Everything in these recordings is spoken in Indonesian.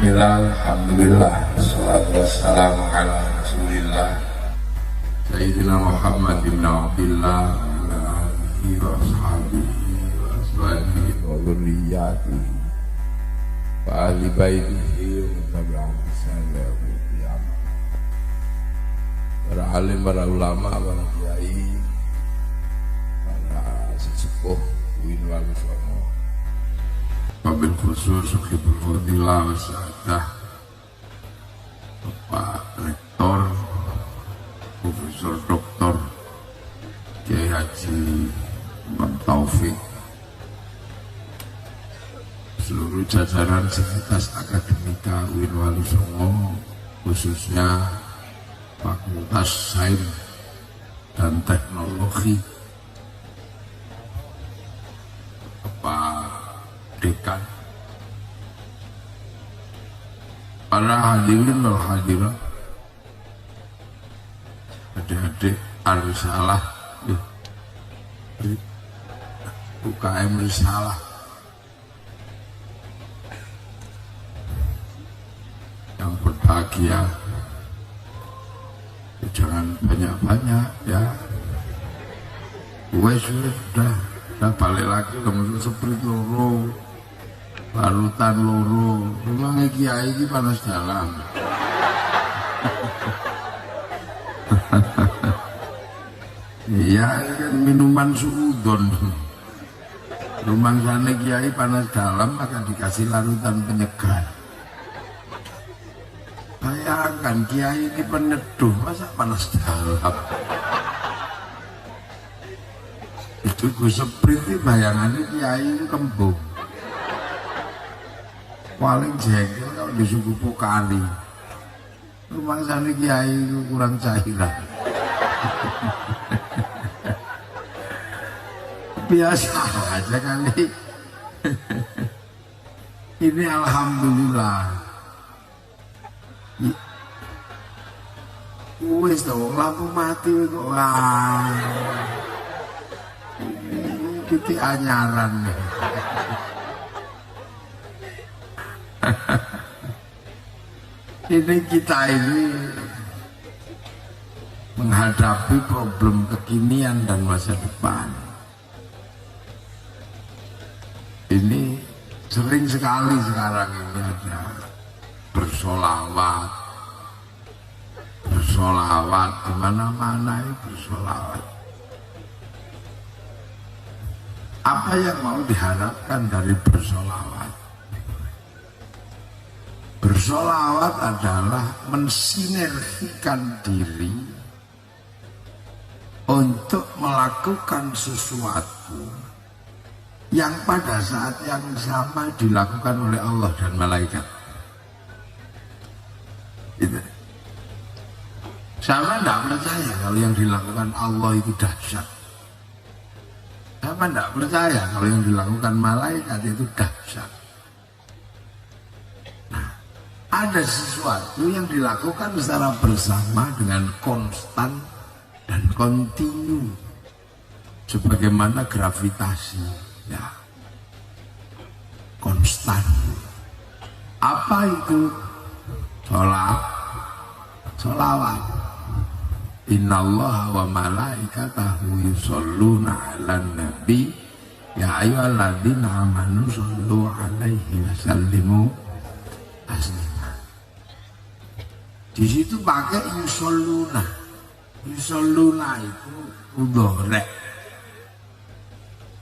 Bismillah, alhamdulillah, wassalatu wassalamu ala rasulillah Sayyidina Muhammad bin Abdillah wa ala alihi wa ashabihi wa ashabihi wa dhurriyyatihi wa ahli baitihi wa tabi'ahum sallallahu alaihi. Para alim, para ulama, para kiai, para sesepuh wal songo, wabil khusus Hibul Fadilah Wasadah, Bapak Rektor Profesor Dr. Kiai Haji Imam Taufik, seluruh jajaran Sivitas Akademika UIN Wali Songo, khususnya Fakultas Sains dan Teknologi, Bapak Dekan, para hadirin wal hadirat, adik-adik Ar-Risalah, UKM Risalah yang berbahagia. Jangan banyak-banyak ya. Gue sudah balik lagi ke seperti loro, barutan loro, rumahnya kiai ini panas dalam. Iya, kan minuman suudon. Rumah sana kiai panas dalam akan dikasih larutan penyegar. Bayangkan kiai ini peneduh, masa panas dalam? Itu gue seperti bayangannya kiai itu kembung. Paling jengkel kalau di suku Pokali. Rumah sana kiai itu kurang cairan. Biasa aja kali. Ini alhamdulillah. Wis dong, lampu mati kok. Ini anyaran. Ini kita ini menghadapi problem kekinian dan masa depan. Ini sering sekali sekarang ini ada bersolawat kemana-mana itu bersolawat. Apa yang mau diharapkan dari bersolawat? Bersolawat adalah mensinergikan diri untuk melakukan sesuatu yang pada saat yang sama dilakukan oleh Allah dan malaikat. Itu. Sama tidak percaya kalau yang dilakukan Allah itu dahsyat. Sama tidak percaya kalau yang dilakukan malaikat itu dahsyat. Nah, ada sesuatu yang dilakukan secara bersama dengan konstan dan kontinu, sebagaimana gravitasi, ya, konstan. Apa itu? Sholawat. Innallaha wa malaikatahu yusholluna 'alan nabi ya ayyuhalladzina amanu shollu 'alaihi wa sallimu taslima. Di situ pakai yusholluna. Yusholluna itu mudhari'.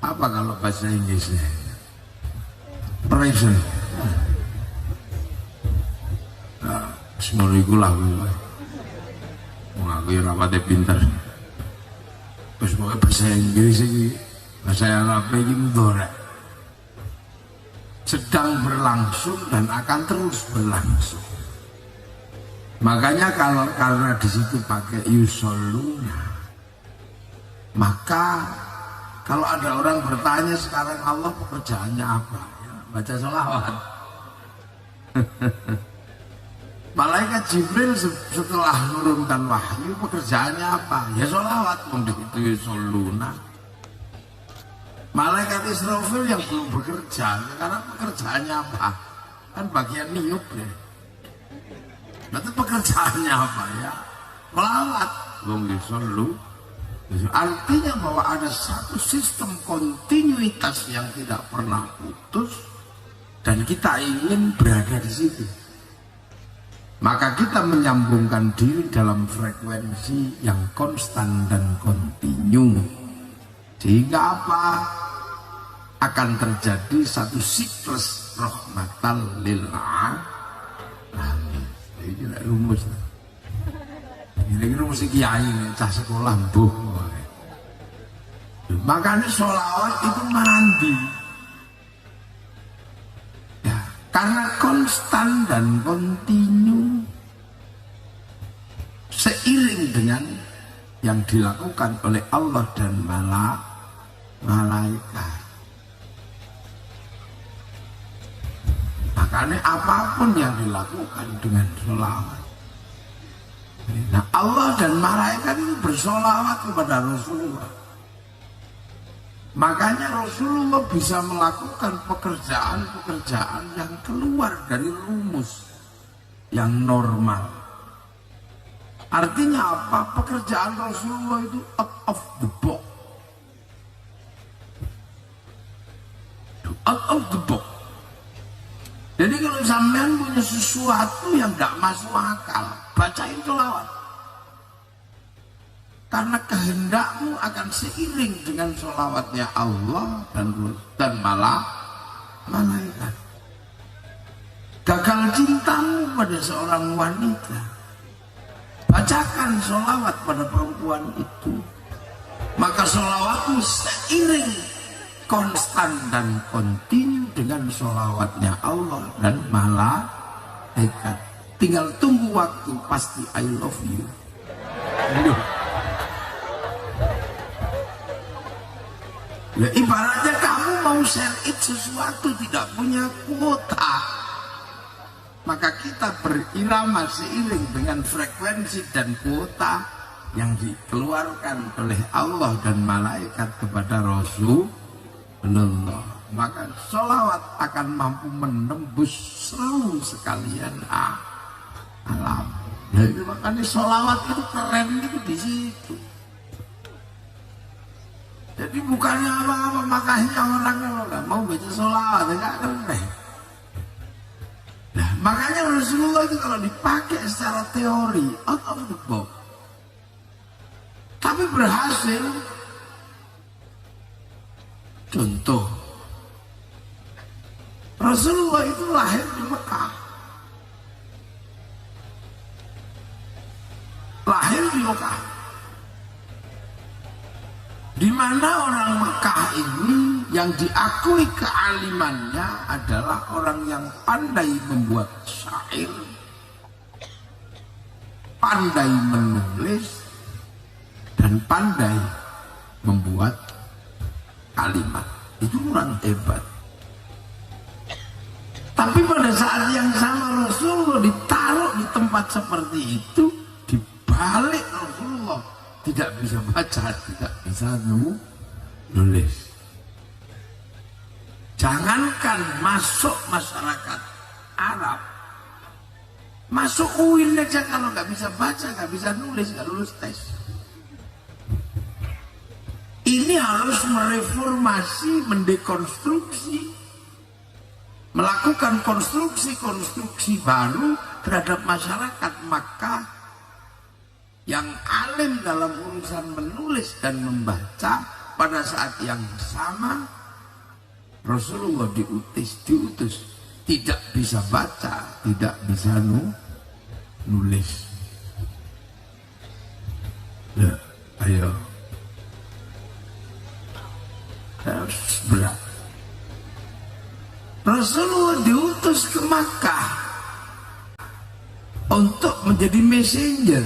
Apa kalau bahasa Inggrisnya? Present. Nah, semua itu lah. Aku yang rapatnya pintar. Terus pokoknya bahasa Inggris ini, bahasa Arab ini mudhari', sedang berlangsung dan akan terus berlangsung. Makanya karena di situ pakai yusholluna, maka kalau ada orang bertanya sekarang Allah pekerjaannya apa? Ya, baca sholawat. Malaikat Jibril setelah menurunkan wahyu pekerjaannya apa? Ya sholawat. Untuk itu yusholluna. Malaikat Israfil yang belum bekerja, karena pekerjaannya apa? kan bagian niup ya. Nanti pekerjaannya apa ya? Melawat. Wong disolu. Artinya bahwa ada satu sistem kontinuitas yang tidak pernah putus dan kita ingin berada di situ. Maka kita menyambungkan diri dalam frekuensi yang konstan dan kontinu. Sehingga apa? Akan terjadi satu siklus rahmatan lil alamin. Ini rumus. Ini rumus kiai cah sekolah mbuh. Makanya sholawat itu mandi. Ya, karena konstan dan kontinu seiring dengan yang dilakukan oleh Allah dan malaikat. Makanya apapun yang dilakukan dengan sholawat. Nah, Allah dan malaikat itu bersolawat kepada Rasulullah. Makanya Rasulullah bisa melakukan pekerjaan-pekerjaan yang keluar dari rumus yang normal. Artinya apa? Pekerjaan Rasulullah itu out of the box. Out of the box. Jadi kalau sampean punya sesuatu yang gak masuk akal, bacain sholawat. Karena kehendakmu akan seiring dengan sholawatnya Allah dan malaikat. Gagal cintamu pada seorang wanita, bacakan sholawat pada perempuan itu. Maka sholawatmu seiring konstan dan kontinu dengan sholawatnya Allah dan malaikat. Tinggal tunggu waktu, pasti I love you. Ya, ibaratnya kamu mau share it sesuatu tidak punya kuota, maka kita berirama seiring dengan frekuensi dan kuota yang dikeluarkan oleh Allah dan malaikat kepada Rasulullah. Maka sholawat akan mampu menembus seluruh sekalian alam. Nah, itu makanya sholawat itu keren itu di situ. Jadi bukannya apa-apa, makanya orang kalau nggak mau baca sholawat nggak keren. Nah, makanya Rasulullah itu kalau dipakai secara teori out of the box, tapi berhasil. Contoh, Rasulullah itu lahir di Mekah. Lahir di Mekah, di mana orang Mekah ini yang diakui kealimannya adalah orang yang pandai membuat syair, pandai menulis, dan pandai membuat kalimat. Itu orang hebat. Tapi pada saat yang sama Rasulullah ditaruh di tempat seperti itu, di balik Rasulullah tidak bisa baca, tidak bisa nulis. Jangankan masuk masyarakat Arab, masuk UIN aja kalau nggak bisa baca, nggak bisa nulis, nggak lulus tes. Ini harus mereformasi, mendekonstruksi, melakukan konstruksi baru terhadap masyarakat Makkah yang alim dalam urusan menulis dan membaca. Pada saat yang sama Rasulullah diutus tidak bisa baca, tidak bisa nulis. Ya, ayo. Harus berat. Rasulullah diutus ke Makkah untuk menjadi messenger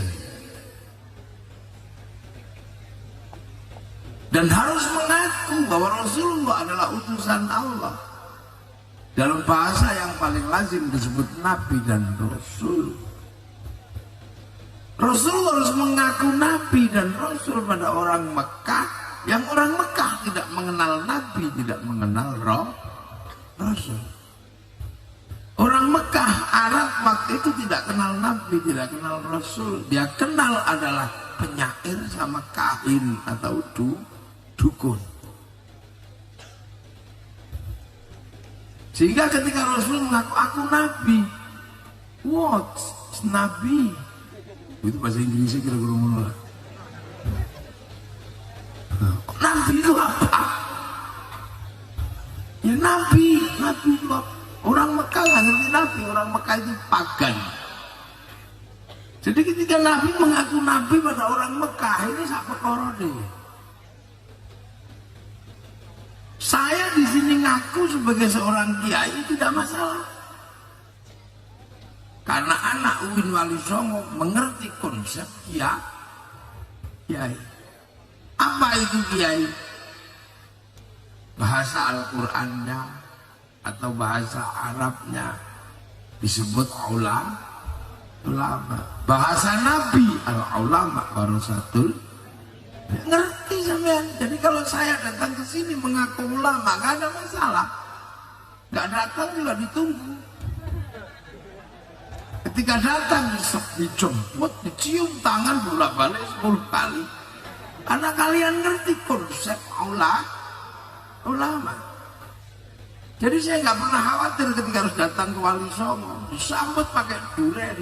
dan harus mengaku bahwa Rasulullah adalah utusan Allah. Dalam bahasa yang paling lazim disebut Nabi dan Rasul. Rasulullah harus mengaku Nabi dan Rasul pada orang Mekah, yang orang Mekah tidak mengenal Nabi, tidak mengenal Rasul. Orang waktu itu tidak kenal Nabi, tidak kenal Rasul. Dia kenal adalah penyair sama kahin atau dukun. Sehingga ketika Rasul mengaku aku Nabi, what? Nabi? Itu bahasa Inggrisnya kira-kira mana? Nabi itu apa? Ya Nabi itu apa? Orang Mekah nggak ngerti Nabi, orang Mekah itu pagan. Jadi ketika Nabi mengaku Nabi pada orang Mekah, ini sak perkara deh. Saya di sini ngaku sebagai seorang kiai tidak masalah. Karena anak Uin Wali Songo mengerti konsep kiai. Apa itu kiai? Bahasa Al-Qur'annya atau bahasa Arabnya disebut ulama. Bahasa Nabi al-ulama warasatul. Ngerti sampean. Jadi kalau saya datang ke sini mengaku ulama gak ada masalah. Gak datang juga ditunggu. Ketika datang dijemput, dicium tangan bolak-balik 10 kali. Karena kalian ngerti konsep ulama. Jadi saya nggak pernah khawatir ketika harus datang ke Wali Songo, disambut pakai duren.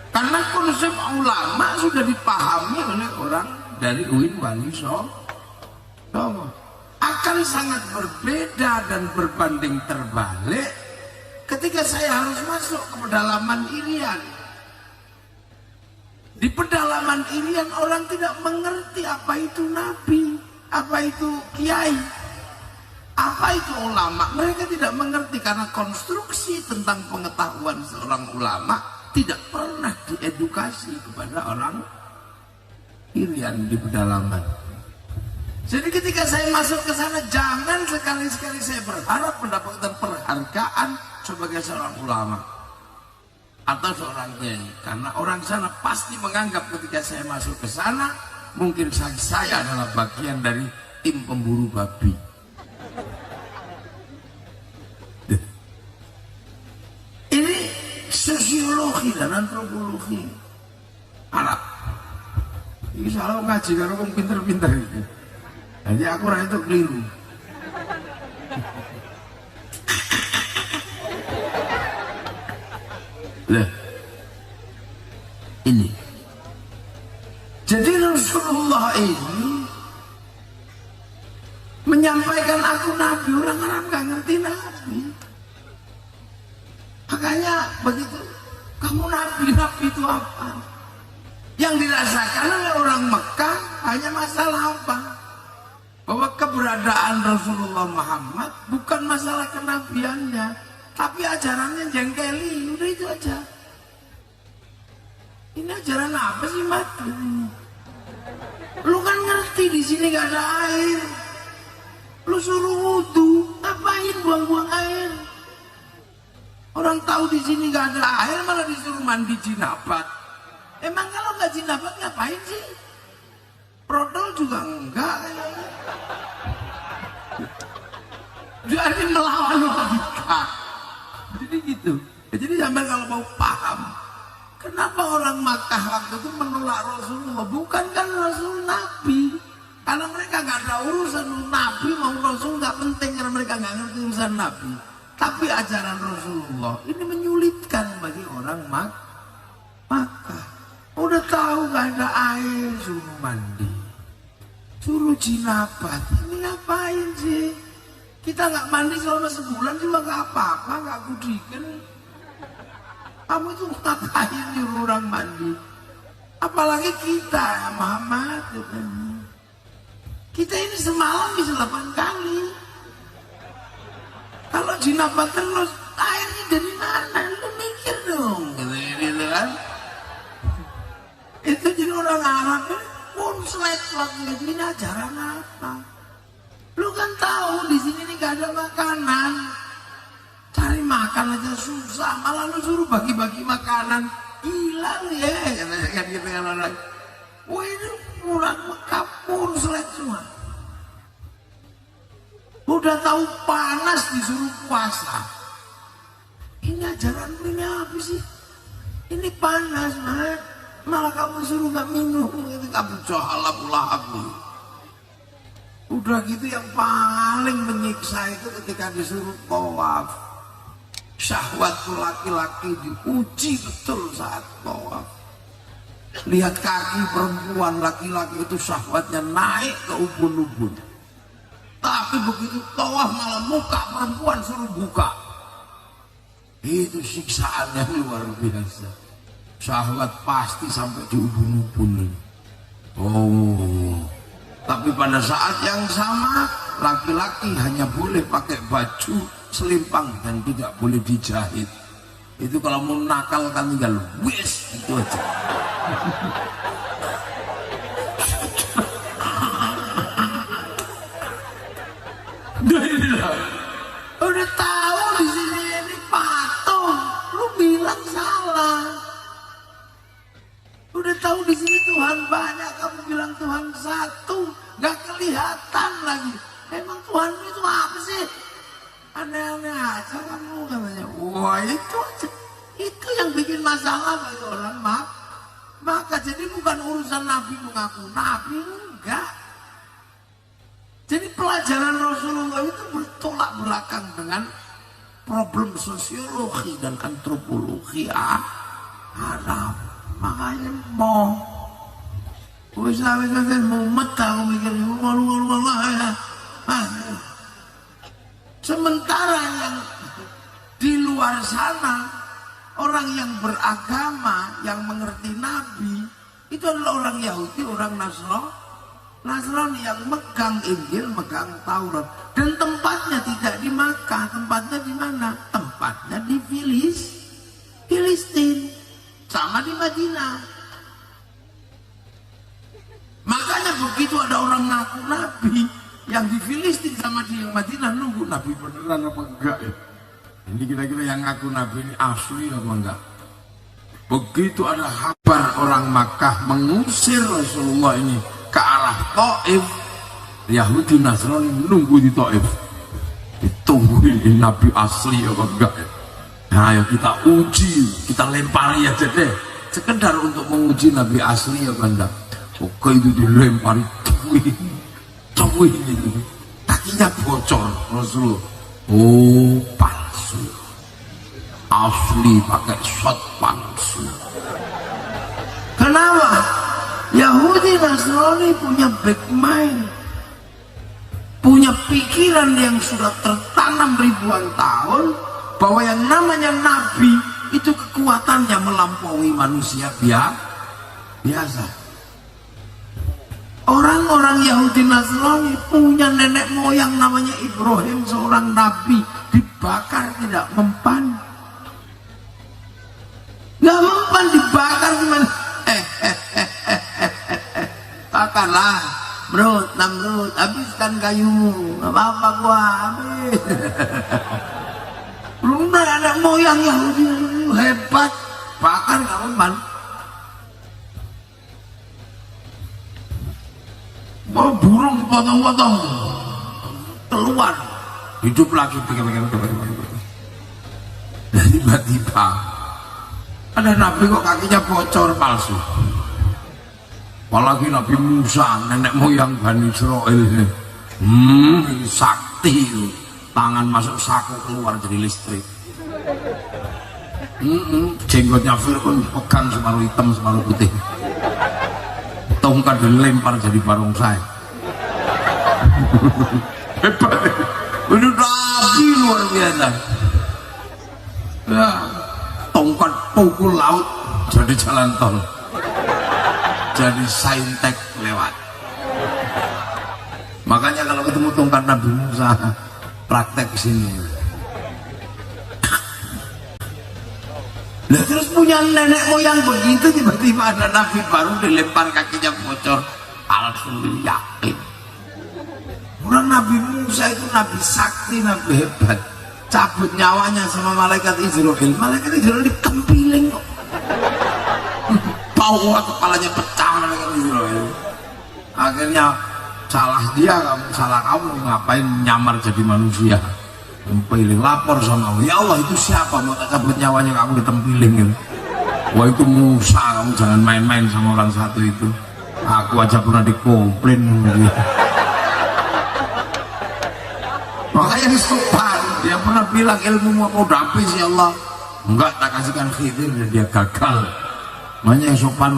Karena konsep ulama sudah dipahami oleh orang dari UIN Wali Songo. Akan sangat berbeda dan berbanding terbalik ketika saya harus masuk ke pedalaman Irian. Di pedalaman Irian orang tidak mengerti apa itu Nabi, apa itu kiai, apa itu ulama. Mereka tidak mengerti karena konstruksi tentang pengetahuan seorang ulama tidak pernah diedukasi kepada orang Irian di pedalaman. Jadi ketika saya masuk ke sana, jangan sekali-sekali saya berharap mendapatkan penghargaan sebagai seorang ulama atau seorang kiai, karena orang sana pasti menganggap ketika saya masuk ke sana mungkin saya adalah bagian dari tim pemburu babi. Ini sosiologi dan antropologi Arab. Ini salah ngaji karo wong pinter-pinter itu. Jadi aku orang itu keliru. Lah, ini. Jadi Rasulullah ini menyampaikan aku Nabi, orang Arab nggak ngerti Nabi. Makanya begitu, kamu Nabi itu apa? Yang dirasakan oleh orang Mekah hanya masalah apa? Bahwa keberadaan Rasulullah Muhammad bukan masalah kenabiannya, tapi ajarannya jengkeli, udah itu aja. Ini ajaran apa sih Mat? Lu kan ngerti di sini gak ada air, lu suruh wudu, ngapain buang-buang air? Orang tahu di sini gak ada air malah disuruh mandi jinabat. Emang kalau nggak jinabat ngapain sih? Prodol juga enggak kayaknya. Jadi melawan logika. Jadi gitu. Jadi sampai kalau mau paham, kenapa orang Makkah waktu itu menolak Rasulullah? Bukan kan Rasul Nabi, karena mereka nggak ada urusan Nabi mau Rasul nggak penting karena mereka nggak ngerti urusan Nabi. Tapi ajaran Rasulullah ini menyulitkan bagi orang Makkah. Udah tahu gak ada air, suruh mandi, suruh jinabat. Ini ngapain sih? Kita nggak mandi selama sebulan juga nggak apa-apa, nggak kudikan. Kamu itu ngapain nyuruh orang mandi? Apalagi kita, ya Muhammad. Kita ini semalam bisa 8 kali. Kalau jinabat terus, airnya dari mana? Lu mikir dong, gitu kan? Itu jadi orang Arab pun selek-selek ini ajaran apa? Lu kan tahu di sini nih gak ada makanan, cari makan aja susah, malah lu suruh bagi-bagi makanan, gila lu ya, kan gitu kan orang. Wah ini orang Mekah pun selek semua. Udah tahu panas disuruh puasa, kenapa sih? Ini panas, Mat. Malah kamu suruh nggak minum. Itu kamu jahala pula aku. Udah gitu yang paling menyiksa itu ketika disuruh tawaf. Syahwat laki-laki diuji betul saat tawaf. Lihat kaki perempuan, laki-laki itu syahwatnya naik ke ubun-ubun. Tapi begitu tawaf malah muka perempuan suruh buka. Itu siksaannya luar biasa. Syahwat pasti sampai di ubun-ubun. Oh, tapi pada saat yang sama laki-laki hanya boleh pakai baju selimpang dan tidak boleh dijahit. Itu kalau mau nakal kan tinggal wis itu aja. Udah tahu di sini ini patung, lu bilang salah. Udah tahu di sini Tuhan banyak, kamu bilang Tuhan satu, nggak kelihatan lagi. Emang Tuhan itu apa sih? Aneh-aneh aja kamu katanya. Wah itu aja, itu yang bikin masalah bagi orang maka jadi bukan urusan Nabi mengaku Nabi, enggak. Jadi pelajaran Rasulullah itu bertolak belakang dengan problem sosiologi dan antropologi Arab. Makanya mau wis mumet aku mikir sementara yang di luar sana orang yang beragama yang mengerti Nabi itu adalah orang Yahudi, orang Nasrani yang megang Injil, megang Taurat, dan tempatnya tidak di Makkah. Tempatnya di mana? Tempatnya di Filistin, sama di Madinah. Makanya begitu ada orang ngaku Nabi yang di Filistin sama di Madinah, nunggu Nabi beneran apa enggak ya? Ini kira-kira yang ngaku Nabi ini asli apa enggak? Begitu ada kabar orang Makkah mengusir Rasulullah ini ke arah Taif, Yahudi Nasrani nunggu di Taif, ditungguin ini Nabi asli apa enggak ya? Nah ayo kita uji, kita lempari aja deh, sekedar untuk menguji Nabi asli apa enggak. Oke itu dilempari, tuwih itu kakinya bocor Rasulullah. Oh palsu, asli pakai shot palsu. Kenapa? Yahudi Nasrani punya back mind, punya pikiran yang sudah tertanam ribuan tahun bahwa yang namanya Nabi itu kekuatannya melampaui manusia biasa. Orang-orang Yahudi Nasrani punya nenek moyang namanya Ibrahim, seorang Nabi, dibakar tidak mempan. Gak mempan, dibakar gimana? Bakarlah, Namrud, habiskan kayumu, gak apa-apa gua habis. Belum ada moyang Yahudi hebat, bakar gak mempan. Oh, burung potong-potong keluar, hidup lagi. Dan tiba-tiba ada Nabi kok kakinya bocor palsu. Apalagi Nabi Musa, nenek moyang Bani Israel, sakti, tangan masuk saku keluar jadi listrik. Jenggotnya Fir'aun pegang separuh hitam separuh putih, tongkat dilempar jadi barongsai. Hebat, ini Nabi luar biasa. Ya, tongkat pukul laut jadi jalan tol, jadi saintek lewat. Makanya kalau ketemu tongkat Nabi Musa, praktek sini. Lah terus punya nenek moyang begitu, tiba-tiba ada Nabi baru dilempar kakinya bocor, palsu, yakin. Orang Nabi Musa itu Nabi sakti, Nabi hebat, cabut nyawanya sama malaikat Israel. Malaikat Israel dikempiling kok, bawa kepalanya pecah malaikat Israel. Akhirnya salah dia, salah kamu, ngapain nyamar jadi manusia. tempiling, lapor sama Allah, ya Allah itu siapa mau tak cabut nyawanya kamu ditempiling gitu. Wah itu Musa, kamu jangan main-main sama orang satu itu, aku aja pernah dikomplain gitu. Makanya sopan, dia pernah bilang ilmu mau habis ya Allah, enggak tak kasihkan Khidir dan dia gagal. Makanya yang sopan,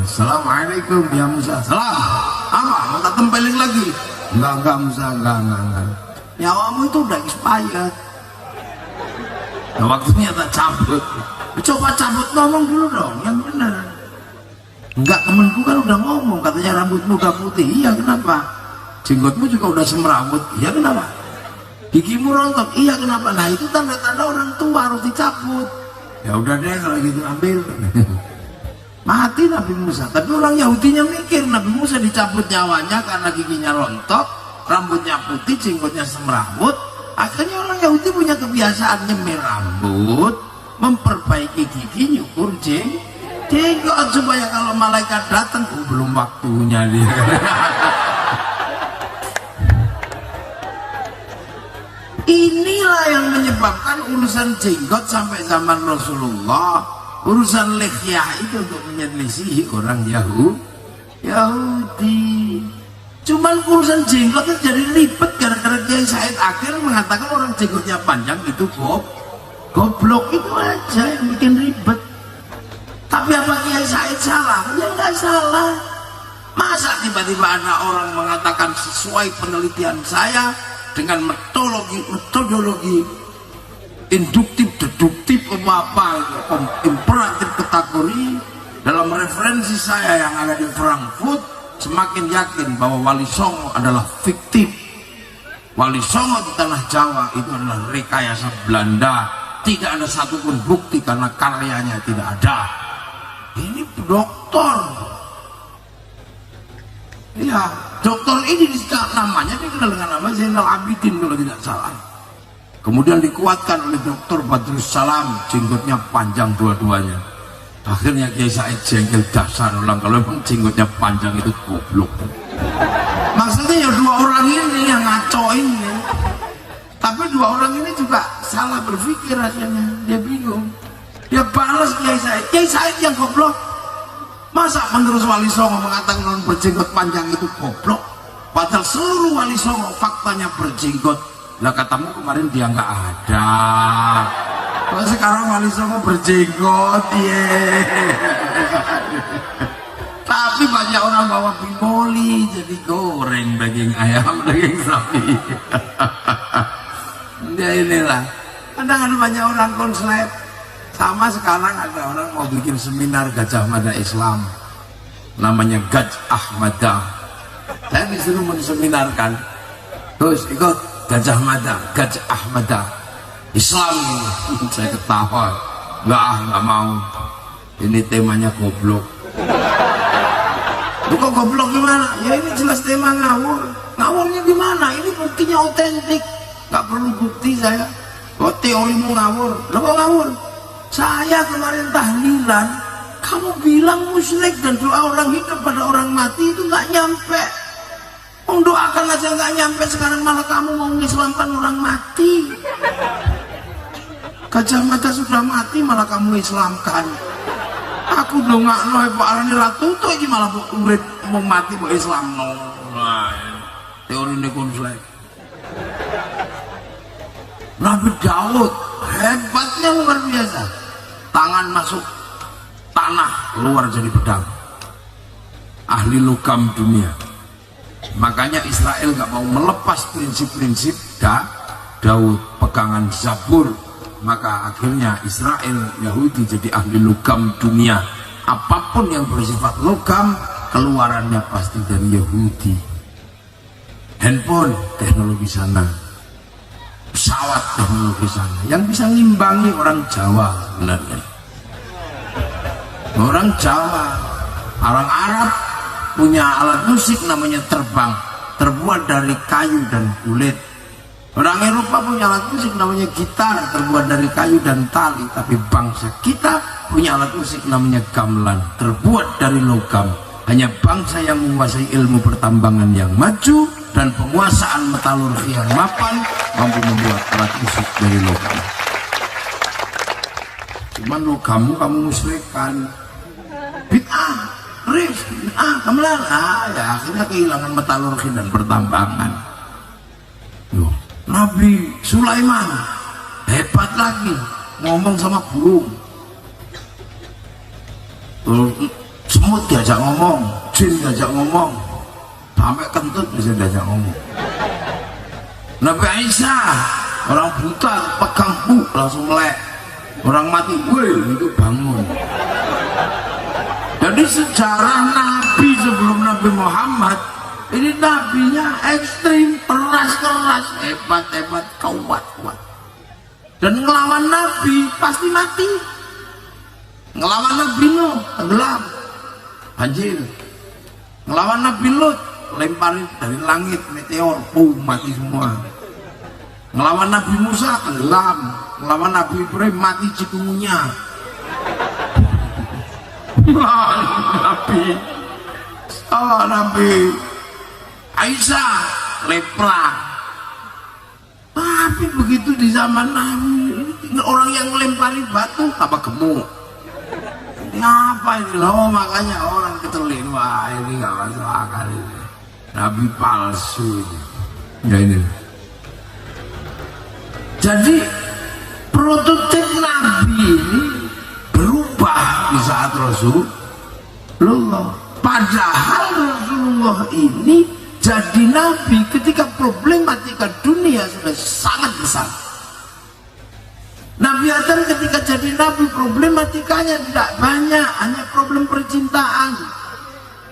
Assalamualaikum ya Musa, salam, apa mau tak tempeling lagi? Enggak Musa, enggak. Nyawamu itu udah expired. Nah, waktunya tak cabut. Coba cabut, ngomong dulu dong, yang benar. Enggak, temenku kan udah ngomong, katanya rambutmu udah putih. Iya kenapa? Jenggotmu juga udah semrawut. Iya kenapa? Gigimu rontok, iya kenapa? Nah itu tanda-tanda orang tua harus dicabut. Ya udah deh kalau gitu ambil. Mati Nabi Musa. Tapi orang Yahudinya mikir Nabi Musa dicabut nyawanya karena giginya rontok, rambutnya putih, jenggotnya semrawut. Akhirnya orang Yahudi punya kebiasaan nyemir rambut, memperbaiki gigi, nyukur jenggot supaya kalau malaikat datang, belum waktunya dia. Inilah yang menyebabkan urusan jenggot sampai zaman Rasulullah, urusan lihyah itu untuk menyelisihi orang Yahudi. Cuman urusan jenggot itu jadi ribet gara-gara Kiai Said Akhir mengatakan orang jenggotnya panjang itu goblok, itu aja yang bikin ribet. Tapi apa Kiai Said salah? Ya nggak salah. Masa tiba-tiba ada orang mengatakan sesuai penelitian saya dengan metodologi induktif, deduktif, apa imperatif kategori dalam referensi saya yang ada di Frankfurt, semakin yakin bahwa Wali Songo adalah fiktif. Wali Songo di tanah Jawa itu adalah rekayasa Belanda, tidak ada satupun bukti karena karyanya tidak ada. Ini dokter, ya dokter ini namanya dikenal dengan nama Zainal Abidin kalau tidak salah. Kemudian dikuatkan oleh Dr. Badrus Salam, jenggotnya panjang dua-duanya. Akhirnya Kiai Said jengkel, dasar orang kalau memang jenggotnya panjang itu goblok. Maksudnya ya dua orang ini yang ngacoin ya. Tapi dua orang ini juga salah berpikir akhirnya, dia bingung. Dia balas Kiai Said yang goblok. Masa penerus Wali Songo mengatakan orang berjenggot panjang itu goblok? Padahal seluruh Wali Songo faktanya berjenggot. Lah katamu kemarin dia nggak ada. Kalau sekarang Wali Songo berjenggot, Tapi banyak orang bawa bimoli jadi goreng daging ayam, daging sapi. Ya inilah. Kadang ada banyak orang konslet. Sama sekarang ada orang mau bikin seminar Gajah Mada Islam, namanya Gajah Mada. Saya disuruh menseminarkan, terus ikut Gajah Mada Islam ini. Saya ketawa, nggak mau. Ini temanya goblok. Lu kok goblok gimana? Ya ini jelas tema ngawur. Ngawurnya gimana? Ini buktinya otentik. Nggak perlu bukti saya. Oh teorimu ngawur. Lu kok ngawur? Saya kemarin tahlilan, kamu bilang musyrik dan doa orang hidup pada orang mati itu nggak nyampe. Mendoakan aja nggak nyampe, sekarang malah kamu mau mengislamkan orang mati. Gajah Mada sudah mati malah kamu islamkan. Aku dongak loh Pak Arani Ratu tuh ini malah murid mau mati mau Islam no. Nah, teori ini konflik. Nabi Daud hebatnya luar biasa. Tangan masuk tanah, keluar jadi pedang. Ahli logam dunia. Makanya Israel gak mau melepas prinsip-prinsip Daud, pegangan Zabur. Maka akhirnya Israel, Yahudi jadi ahli logam dunia. Apapun yang bersifat logam, keluarannya pasti dari Yahudi. Handphone, teknologi sana. Pesawat, teknologi sana. Yang bisa ngimbangi orang Jawa sebenarnya. Orang Jawa, orang Arab punya alat musik namanya terbang, terbuat dari kayu dan kulit. Orang Eropa punya alat musik namanya gitar, terbuat dari kayu dan tali. Tapi bangsa kita punya alat musik namanya gamelan, terbuat dari logam. Hanya bangsa yang menguasai ilmu pertambangan yang maju dan penguasaan metalurgi yang mapan mampu membuat alat musik dari logam. Cuman logammu kamu musyrikkan, bid'ah, rif, bid'ah, gamelan, ya akhirnya kehilangan metalurgi dan pertambangan. Loh, Nabi Sulaiman hebat lagi, ngomong sama burung. Semut diajak ngomong, jin diajak ngomong, sampai kentut bisa diajak ngomong. Nabi Isa, orang buta pegang langsung melek, orang mati itu bangun. Jadi sejarah Nabi sebelum Nabi Muhammad ini nabinya ekstrim, keras, hebat, kuat. Dan ngelawan Nabi pasti mati. Ngelawan Nabi Nuh tenggelam, banjir. Ngelawan Nabi Lut lemparin dari langit meteor, mati semua. Ngelawan Nabi Musa tenggelam. Ngelawan Nabi Ibrahim mati cikungunya. Nabi Aisyah lepra. Tapi begitu di zaman Nabi, orang yang melempari batu apa gemuk. Ini apa ini loh, makanya orang ketelin, wah ini gak masuk akal ini. Nabi palsu ya ini. Jadi prototip Nabi ini berubah di saat Rasulullah. Padahal Rasulullah ini jadi Nabi ketika problematika dunia sudah sangat besar. Nabi Adam ketika jadi Nabi problematikanya tidak banyak, hanya problem percintaan,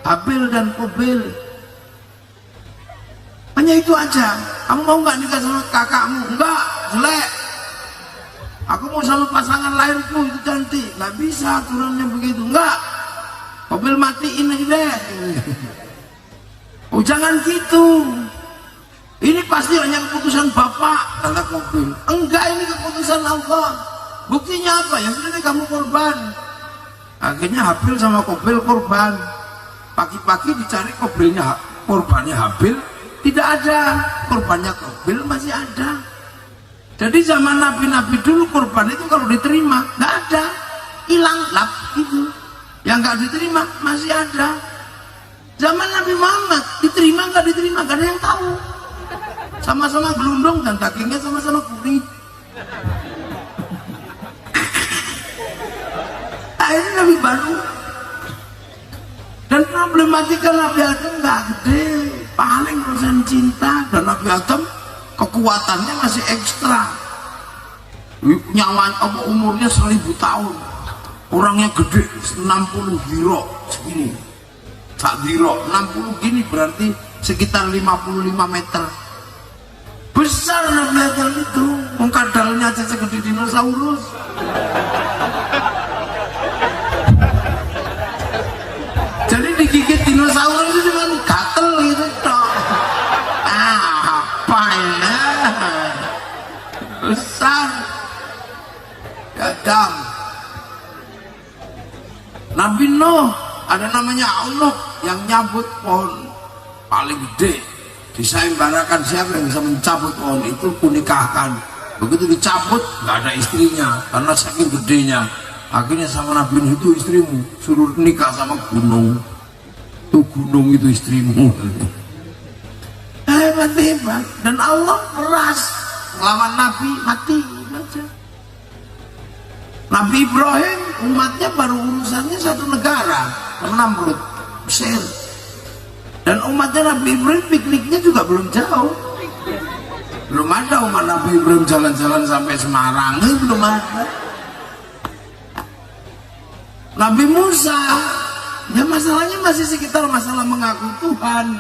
Habil dan Qabil. Hanya itu aja. Kamu mau nggak nikah sama kakakmu? Enggak, jelek. Aku mau sama pasangan lainku itu cantik. Nggak bisa aturannya begitu. Enggak. Qabil matiin aja deh. Oh jangan gitu. Ini pasti hanya keputusan Bapak, kata Qabil. Enggak, ini keputusan Allah. Buktinya apa? Yang sudah kamu korban. Akhirnya Habil sama Qabil korban. Pagi-pagi dicari korbannya Habil, tidak ada. Korbannya Qabil masih ada. Jadi zaman nabi-nabi dulu korban itu kalau diterima nggak ada, hilang lap gitu. Yang nggak diterima masih ada. Zaman Nabi Muhammad diterima nggak diterima nggak ada yang tahu. Sama-sama gelundung dan dagingnya sama-sama gurih. Ini Nabi baru. Dan problematika Nabi Adam nggak gede, paling urusan cinta. Dan Nabi Adam kekuatannya masih ekstra. Nyawa umurnya 1000 tahun. Orangnya gede 60 dirok segini. Sak dirok 60 gini berarti sekitar 55 meter. Besar Nabi Adam itu, kadalnya aja segede dinosaurus. Jadi digigit dinosaurus itu cuma gatel gitu toh. Apa ya? Besar. Gadam. Nabi Nuh ada namanya Allah yang nyabut pohon paling gede. Disayembarakan siapa yang bisa mencabut pohon itu kunikahkan. Begitu dicabut nggak ada istrinya karena saking gedenya. Akhirnya sama Nabi Nuh, itu istrimu, suruh nikah sama gunung. Tuh gunung itu istrimu. Hebat. Dan Allah keras melawan Nabi mati aja. Nabi Ibrahim umatnya baru urusannya satu negara, Namrud, Mesir. Dan umatnya Nabi Ibrahim pikniknya juga belum jauh. Belum ada umat Nabi Ibrahim jalan-jalan sampai Semarang, belum ada. Nabi Musa, ya masalahnya masih sekitar masalah mengaku Tuhan.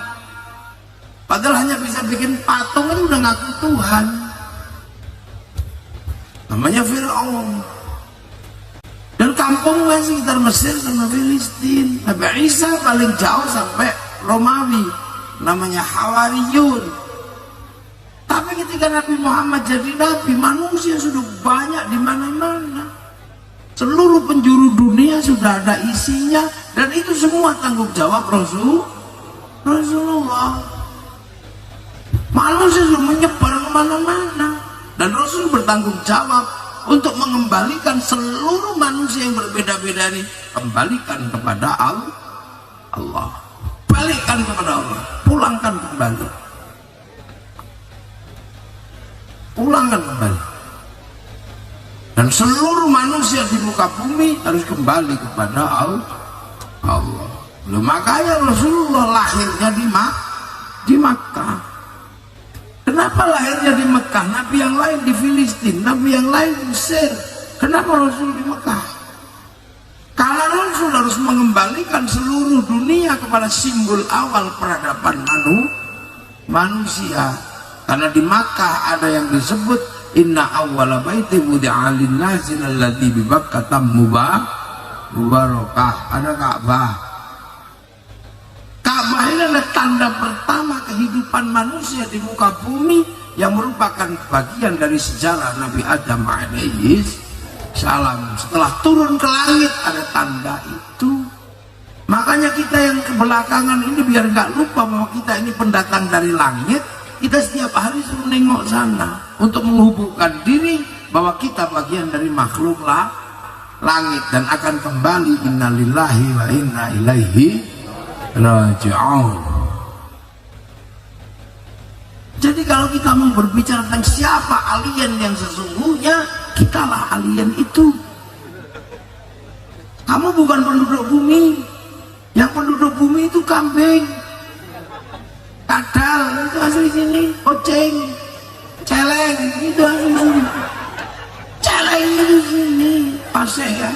Padahal hanya bisa bikin patung itu udah ngaku Tuhan. Namanya Fir'aun. Dan kampungnya sekitar Mesir sama Filistin. Nabi Isa paling jauh sampai Romawi, namanya Hawariyun. Tapi ketika Nabi Muhammad jadi Nabi, manusia sudah banyak di mana-mana. Seluruh penjuru dunia sudah ada isinya, dan itu semua tanggung jawab Rasulullah. Manusia sudah menyebar kemana-mana, dan Rasul bertanggung jawab untuk mengembalikan seluruh manusia yang berbeda-beda ini, kembalikan kepada Allah, balikkan kepada Allah, pulangkan kembali, pulangkan kembali. Dan seluruh manusia di muka bumi harus kembali kepada Allah. Makanya Rasulullah lahirnya di Makkah. Kenapa lahirnya di Mekah? Nabi yang lain di Filistin, Nabi yang lain di Mesir. Kenapa Rasul di Mekah? Karena Rasul harus mengembalikan seluruh dunia kepada simbol awal peradaban manusia. Karena di Makkah ada yang disebut inna awwala baiti wudi'a lin-nasi alladzi bi Bakkah mubarakah. Ada Ka'bah. Ka'bah ini adalah tanda pertama kehidupan manusia di muka bumi yang merupakan bagian dari sejarah Nabi Adam alaihi salam. Setelah turun ke langit ada tanda itu. Makanya kita yang kebelakangan ini biar nggak lupa bahwa kita ini pendatang dari langit. Kita setiap hari suruh nengok sana untuk menghubungkan diri bahwa kita bagian dari makhluk langit dan akan kembali innalillahi wa inna ilaihi raji'un. Jadi kalau kita mau berbicara tentang siapa alien yang sesungguhnya, kitalah alien itu. Kamu bukan penduduk bumi. Yang penduduk bumi itu kambing, kadal, itu asli sini, kucing, celeng, itu asli sini. Celeng itu sini, paseh ya.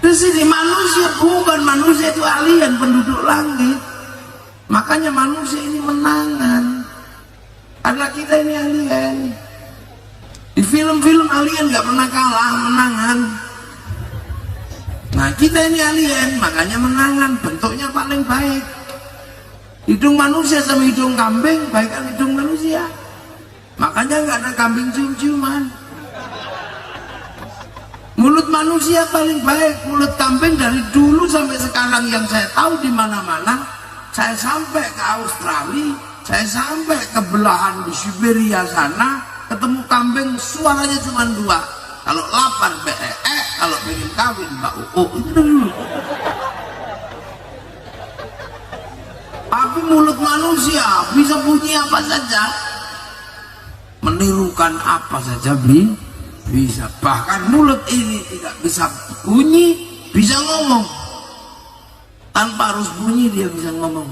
Di sini manusia, bukan manusia itu alien, penduduk langit. Makanya manusia ini menangan, karena kita ini alien. Di film-film alien nggak pernah kalah, menangan. Nah kita ini alien, makanya menangan, bentuknya paling baik. Hidung manusia sama hidung kambing, baikkan hidung manusia. Makanya nggak ada kambing cium-ciuman. Mulut manusia paling baik, mulut kambing dari dulu sampai sekarang yang saya tahu di mana-mana. Saya sampai ke Australia, saya sampai ke belahan di Siberia sana, ketemu kambing suaranya cuma dua. Kalau lapar kalau pengen kawin Mbak itu dulu. Tapi mulut manusia bisa bunyi apa saja, menirukan apa saja bisa. Bahkan mulut ini tidak bisa bunyi, bisa ngomong. Tanpa harus bunyi dia bisa ngomong.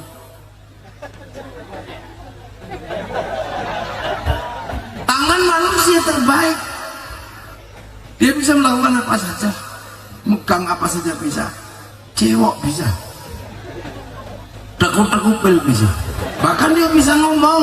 Tangan manusia terbaik. Dia bisa melakukan apa saja, megang apa saja bisa, cewek bisa, tekuk-tekupil bisa, bahkan dia bisa ngomong.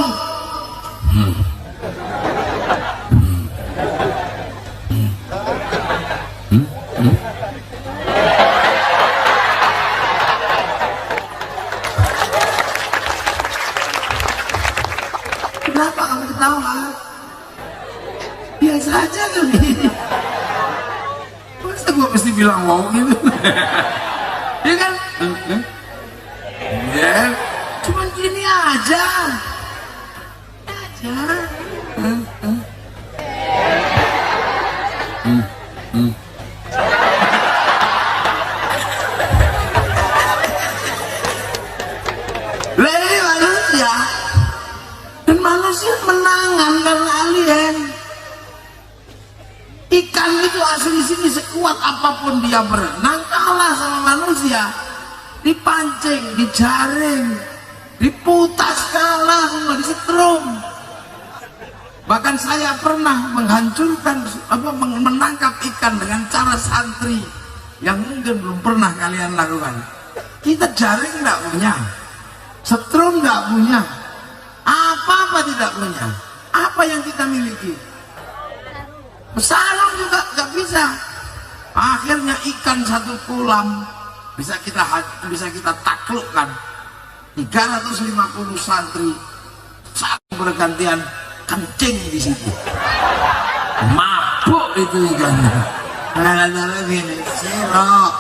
Kenapa kamu ketawa? Biasa aja kali. Masa gue mesti bilang wow gitu? Ya kan? Ya, cuman gini aja. Ini manusia. Dan manusia menangan karena alien. Ikan itu asli sini sekuat apapun dia berenang kalah sama manusia. Dipancing, dijaring, diputas kalah semua, disetrum. Bahkan saya pernah menghancurkan menangkap ikan dengan cara santri yang mungkin belum pernah kalian lakukan. Kita jaring nggak punya, setrum nggak punya, apa-apa tidak punya. Apa yang kita miliki? Sarung juga nggak bisa. Akhirnya ikan satu kolam bisa kita taklukkan. 350 santri satu bergantian kencing di situ. Mabuk itu ikannya. Gara-gara gini serok.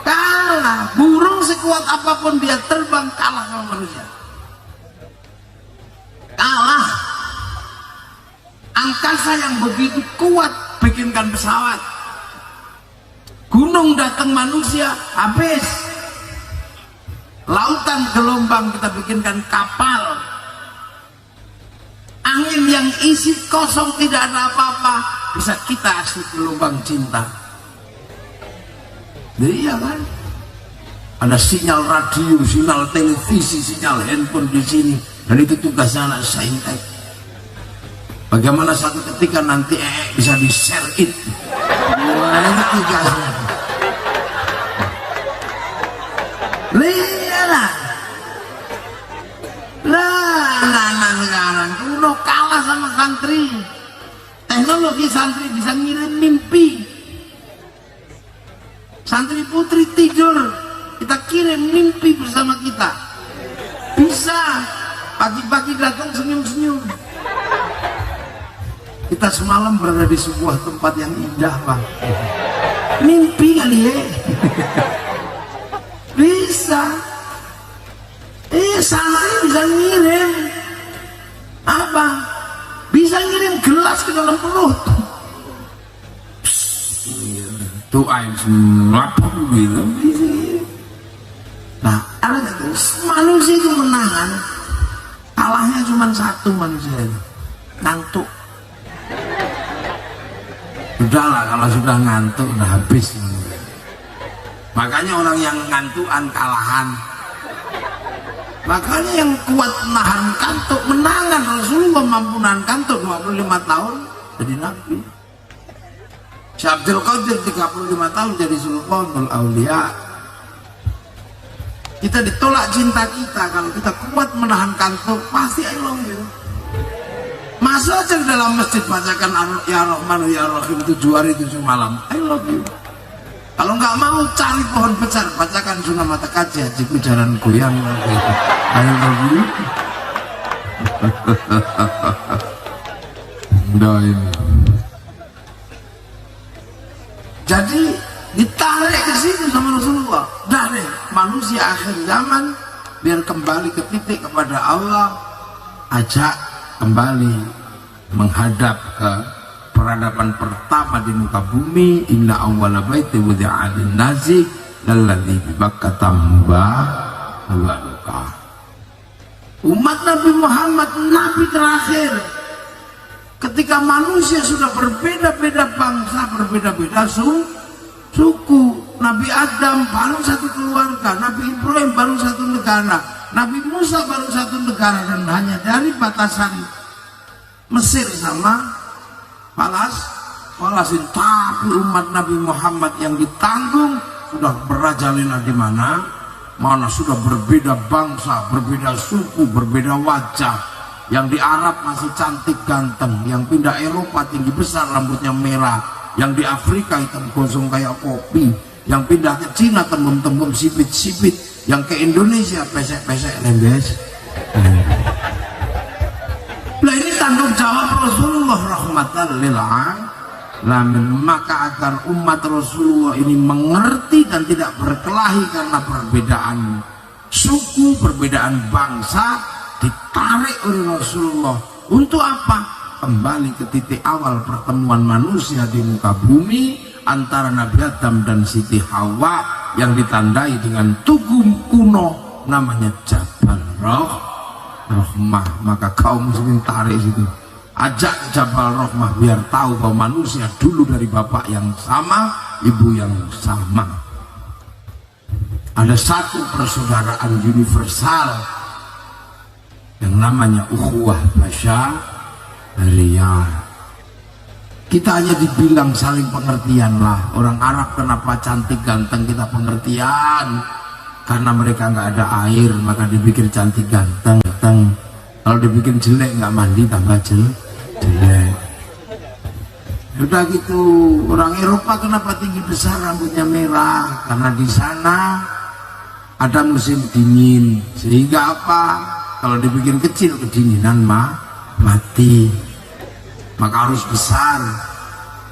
Kalah. Burung sekuat apapun dia terbang kalah sama manusia. Kalah. Angkasa yang begitu kuat bikinkan pesawat. Gunung datang manusia habis. Lautan gelombang kita bikinkan kapal. Angin yang isi kosong tidak ada apa-apa bisa kita asuh gelombang cinta. Iya kan? Ada sinyal radio, sinyal televisi, sinyal handphone di sini, dan itu tugasnya anak saintek. Bagaimana satu ketika nanti bisa di-share it. Wah, itu tugasnya. Lihatlah. Nah, sekarang kuno kalah sama santri. Teknologi santri bisa ngirim mimpi. Santri putri tidur, kita kirim mimpi bersama kita. Bisa. Pagi-pagi datang senyum-senyum. Kita semalam berada di sebuah tempat yang indah, Pak. Mimpi kali ya. Bisa. Santri bisa ngirim apa? Bisa ngirim gelas ke dalam perut. Tuh air semaput gitu. Nah, ada gitu. Manusia itu menangan. Kalahnya cuma satu manusia itu. Ngantuk. Udahlah, kalau sudah ngantuk udah habis. Makanya orang yang ngantukan kalahan. Makanya yang kuat menahan kantuk, menangan. Rasulullah mampu nahan kantuk 25 tahun jadi nabi. Syekh Abdul Qadir 35 tahun jadi Sultanul Aulia. Kita ditolak cinta kita. Kalau kita kuat menahan kantuk, pasti I love you. Masuk aja di dalam masjid bacakan Ya Rahman Ya Rahim 7 hari 7 malam, I love you. Kalau nggak mau cari pohon besar, bacakan Sunnah Mata Kaji Haji Jalan Goyang. I love you. Jadi ditarik ke situ sama Rasulullah. Dari manusia akhir zaman biar kembali ke titik kepada Allah, ajak kembali menghadap ke peradaban pertama di muka bumi. Inna awwala baiti wudi'a lin-nasi lalladzi bi Bakkah mubarakah. Umat Nabi Muhammad, nabi terakhir. Ketika manusia sudah berbeda-beda bangsa, berbeda-beda suku. Nabi Adam baru satu keluarga, Nabi Ibrahim baru satu negara, Nabi Musa baru satu negara, dan hanya dari batasan Mesir sama Palestina. Tapi umat Nabi Muhammad yang ditanggung sudah merajalela di mana sudah berbeda bangsa, berbeda suku, berbeda wajah. Yang di Arab masih cantik ganteng, yang pindah Eropa tinggi besar rambutnya merah, yang di Afrika hitam gosong kayak kopi, yang pindah ke Cina tembem-tembem sipit-sipit, yang ke Indonesia pesek-pesek lembes. Nah, ini tanggung jawab Rasulullah rahmatan lil alamin. Maka agar umat Rasulullah ini mengerti dan tidak berkelahi karena perbedaan suku, perbedaan bangsa, ditarik oleh Rasulullah untuk apa? Kembali ke titik awal pertemuan manusia di muka bumi antara Nabi Adam dan Siti Hawa yang ditandai dengan tugu kuno namanya Jabal Rahmah. Maka kaum muslimin tarik situ, ajak Jabal Rahmah biar tahu bahwa manusia dulu dari bapak yang sama, ibu yang sama. Ada satu persaudaraan universal yang namanya ukhuwah basyariyah. Kita hanya dibilang saling pengertian lah. Orang Arab kenapa cantik ganteng, kita pengertian karena mereka nggak ada air, maka dibikin cantik ganteng. Kalau dibikin jelek nggak mandi tambah jelek. Udah gitu. Orang Eropa kenapa tinggi besar rambutnya merah? Karena di sana ada musim dingin, sehingga apa? Kalau dibikin kecil kedinginan mati. Maka arus besar.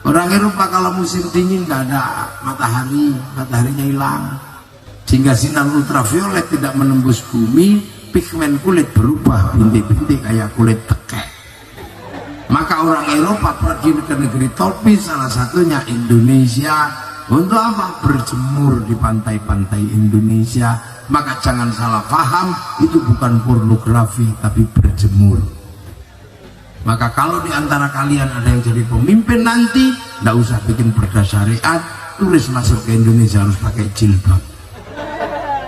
Orang Eropa kalau musim dingin nggak ada matahari, mataharinya hilang, sehingga sinar ultraviolet tidak menembus bumi, pigmen kulit berubah bintik-bintik kayak kulit tekek. Maka orang Eropa pergi ke negeri tropis, salah satunya Indonesia. Untuk apa? Berjemur di pantai-pantai Indonesia. Maka jangan salah paham, itu bukan pornografi tapi berjemur. Maka kalau di antara kalian ada yang jadi pemimpin nanti, tidak usah bikin perda syariat, tulis masuk ke Indonesia harus pakai jilbab.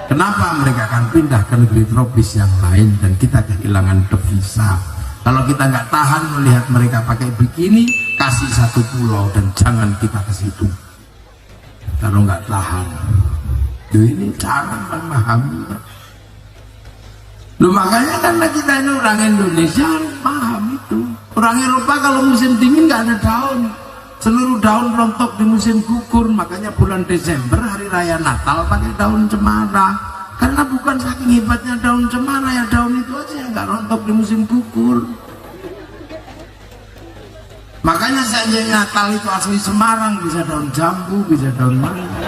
Kenapa? Mereka akan pindah ke negeri tropis yang lain dan kita kehilangan devisa. Kalau kita nggak tahan melihat mereka pakai bikini, kasih satu pulau dan jangan kita ke situ. Kalau nggak tahan, ini cara memahaminya. Makanya karena kita ini orang Indonesia paham itu. Orang Eropa kalau musim dingin nggak ada daun, seluruh daun rontok di musim gugur. Makanya bulan Desember hari raya Natal pakai daun cemara, karena bukan saking hebatnya daun cemara, ya daun itu aja yang nggak rontok di musim gugur. Makanya seandainya Natal itu asli Semarang, bisa daun jambu, bisa daun mangga.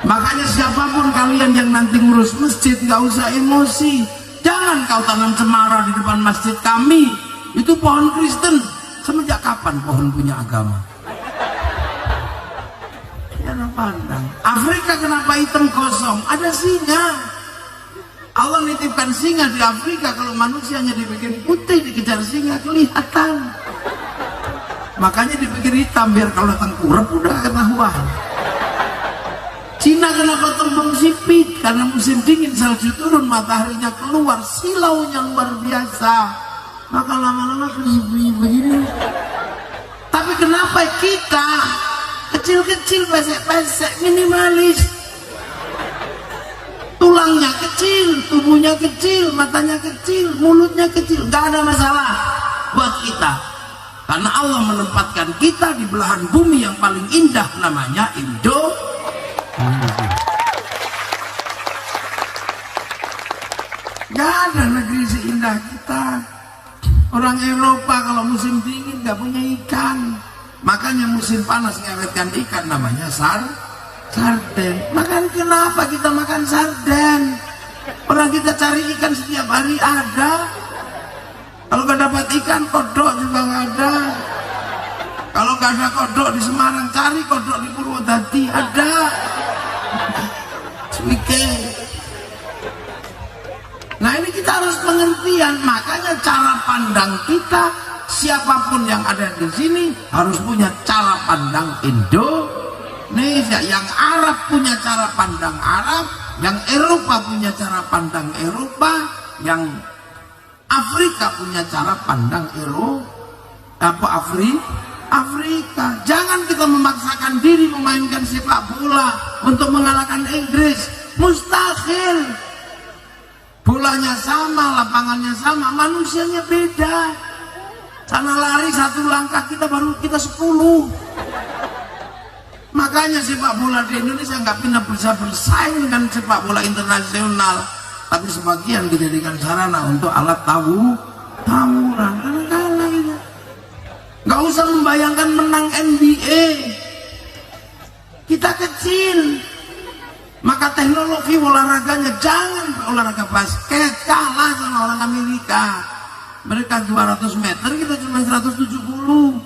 Makanya siapapun kalian yang nanti ngurus masjid, nggak usah emosi. Jangan kau tanam cemara di depan masjid kami. Itu pohon Kristen. Semenjak kapan pohon punya agama? Jangan pandang. Afrika kenapa hitam kosong? Ada singa. Allah nitipkan singa di Afrika. Kalau manusianya dibikin putih, dikejar singa kelihatan. Makanya dibikin hitam biar kalau tengkurap udah ketahuan. Cina kenapa tembem sipit? Karena musim dingin salju turun, mataharinya keluar, silaunya luar biasa. Maka lama-lama begini. Tapi kenapa kita kecil-kecil, pesek-pesek, minimalis? Tulangnya kecil, tubuhnya kecil, matanya kecil, mulutnya kecil, gak ada masalah buat kita. Karena Allah menempatkan kita di belahan bumi yang paling indah, namanya Indonesia. Gak ada negeri seindah kita. Orang Eropa kalau musim dingin gak punya ikan, makanya musim panas ngawetkan ikan, namanya sarden. Makan kenapa kita makan sarden? Orang kita cari ikan setiap hari ada. Kalau gak dapat ikan, kodok juga gak ada. Kalau gak ada kodok di Semarang, cari kodok di Purwodadi, ada. Nah ini kita harus pengertian. Makanya cara pandang kita, siapapun yang ada di sini harus punya cara pandang Indonesia. Yang Arab punya cara pandang Arab, yang Eropa punya cara pandang Eropa, yang Afrika punya cara pandang Afrika. Jangan kita memaksakan diri memainkan sepak bola untuk mengalahkan Inggris. Mustahil. Bolanya sama, lapangannya sama, manusianya beda. Sana lari satu langkah, kita 10. Makanya sepak bola di Indonesia nggak pernah bisa bersaing dengan sepak bola internasional. Tapi sebagian dijadikan sarana untuk alat tawuran. Kadang-kadang gitu. Nggak usah membayangkan menang NBA. Kita kecil. Maka teknologi olahraganya, jangan olahraga basket, kalah sama orang Amerika. Mereka 200 meter, kita cuma 170.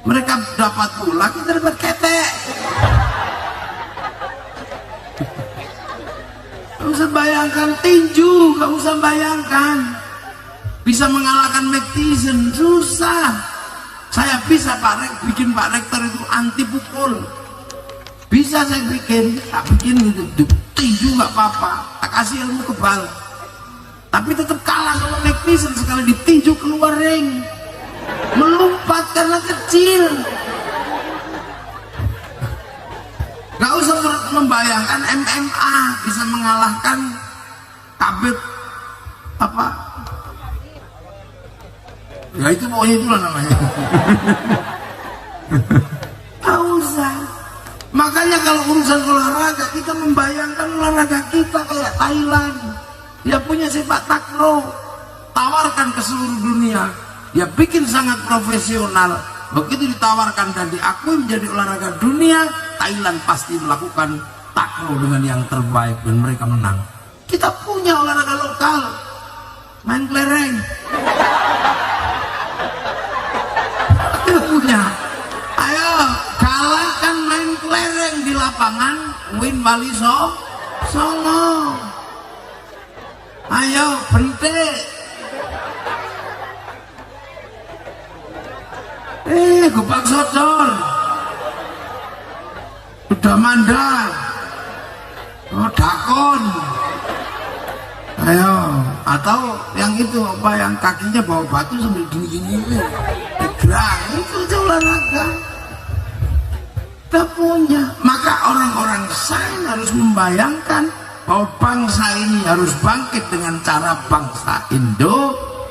Mereka dapat bola, kita dapat ketek. Gak usah bayangkan tinju, gak usah bayangkan bisa mengalahkan Mike Tyson, susah. Saya bisa bikin Pak Rektor itu anti pukul. Bisa saya bikin, tak bikin itu tinju nggak apa-apa, tak kasih ilmu kebal. Tapi tetap kalah sama Mike Tyson, sekali ditinju keluar ring, melompat karena kecil. Gak usah membayangkan MMA bisa mengalahkan Khabib apa? Ya itu pokoknya itulah namanya. Gak usah. Makanya kalau urusan olahraga, kita membayangkan olahraga kita kayak Thailand. Dia punya sepak takraw. tawarkan ke seluruh dunia. Dia bikin sangat profesional. Begitu ditawarkan dan diakui menjadi olahraga dunia, Thailand pasti melakukan takraw dengan yang terbaik dan mereka menang. Kita punya olahraga lokal, main kelereng. Kita punya. Ayo galakkan main kelereng di lapangan Win Bali Songo. Ayo bentik. Gubak Sodor, udah mandar, dakon. Ayo, atau yang itu apa yang kakinya bawa batu sambil gini-gini gerak, itu olahraga. Kita punya. Maka orang-orang sains harus membayangkan bahwa bangsa ini harus bangkit dengan cara bangsa Indonesia.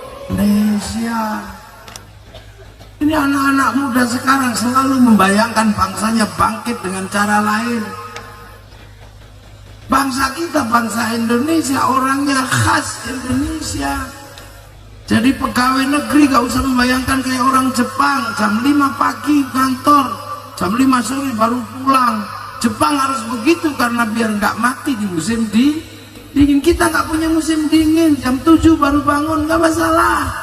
Ini anak-anak muda sekarang selalu membayangkan bangsanya bangkit dengan cara lain. Bangsa kita, bangsa Indonesia, orangnya khas Indonesia. Jadi pegawai negeri gak usah membayangkan kayak orang Jepang, jam 5 pagi kantor, jam 5 sore baru pulang. Jepang harus begitu karena biar nggak mati di musim dingin. Kita nggak punya musim dingin, jam 7 baru bangun, nggak masalah.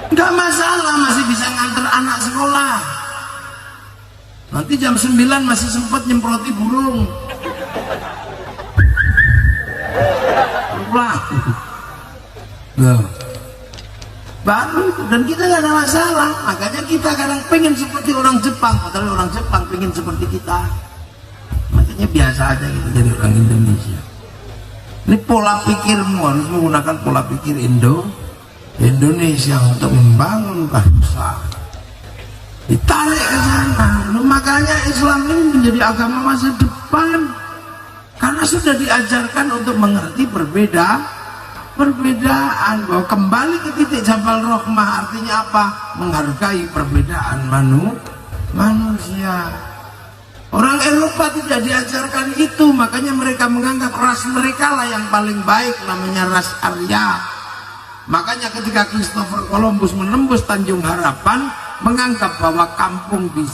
Nggak masalah, masih bisa nganter anak sekolah. Nanti jam 9 masih sempat nyemproti burung. Pulang. Baru itu, dan kita nggak ada masalah. Makanya kita kadang pengen seperti orang Jepang, padahal orang Jepang pengen seperti kita. Makanya biasa aja kita jadi orang Indonesia. Ini pola pikirmu harus menggunakan pola pikir Indonesia untuk membangun bangsa. Ditarik ke sana. Makanya Islam ini menjadi agama masa depan karena sudah diajarkan untuk mengerti perbedaan, bahwa kembali ke titik Jabal Rohmah artinya apa? Menghargai perbedaan manusia. Orang Eropa tidak diajarkan itu, makanya mereka menganggap ras mereka lah yang paling baik, namanya ras Arya. Makanya ketika Christopher Columbus menembus Tanjung Harapan, menganggap bahwa kampung di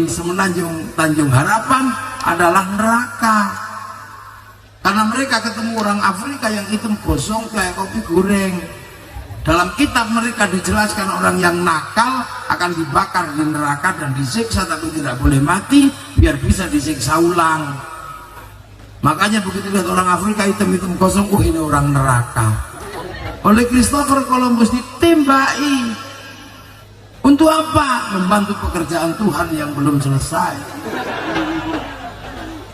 semenanjung Tanjung Harapan adalah neraka. Karena mereka ketemu orang Afrika yang hitam gosong kayak kopi goreng. Dalam kitab mereka dijelaskan orang yang nakal akan dibakar di neraka dan disiksa, tapi tidak boleh mati biar bisa disiksa ulang. Makanya begitu lihat orang Afrika hitam-hitam kosong, ini orang neraka. Oleh Christopher Columbus ditembaki. Untuk apa? Membantu pekerjaan Tuhan yang belum selesai.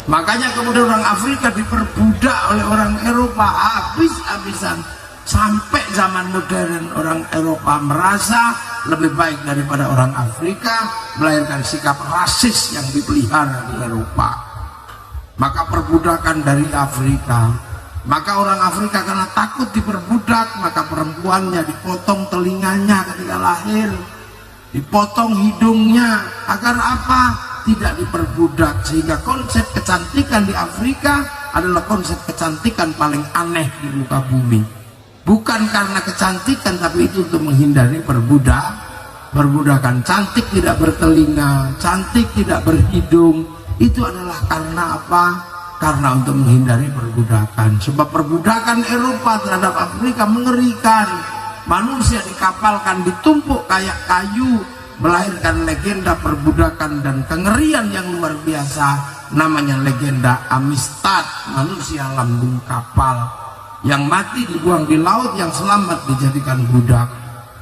Makanya kemudian orang Afrika diperbudak oleh orang Eropa habis-habisan. Sampai zaman modern orang Eropa merasa lebih baik daripada orang Afrika, melahirkan sikap rasis yang dipelihara di Eropa. Maka perbudakan dari Afrika. Maka orang Afrika karena takut diperbudak, maka perempuannya dipotong telinganya ketika lahir, dipotong hidungnya, agar apa? Tidak diperbudak. Sehingga konsep kecantikan di Afrika adalah konsep kecantikan paling aneh di muka bumi. Bukan karena kecantikan, tapi itu untuk menghindari perbudakan. Cantik tidak bertelinga, cantik tidak berhidung, itu adalah karena apa? Karena untuk menghindari perbudakan. Sebab perbudakan Eropa terhadap Afrika mengerikan. Manusia dikapalkan, ditumpuk kayak kayu, melahirkan legenda perbudakan dan kengerian yang luar biasa. Namanya legenda Amistad, manusia lambung kapal. Yang mati dibuang di laut, yang selamat dijadikan budak.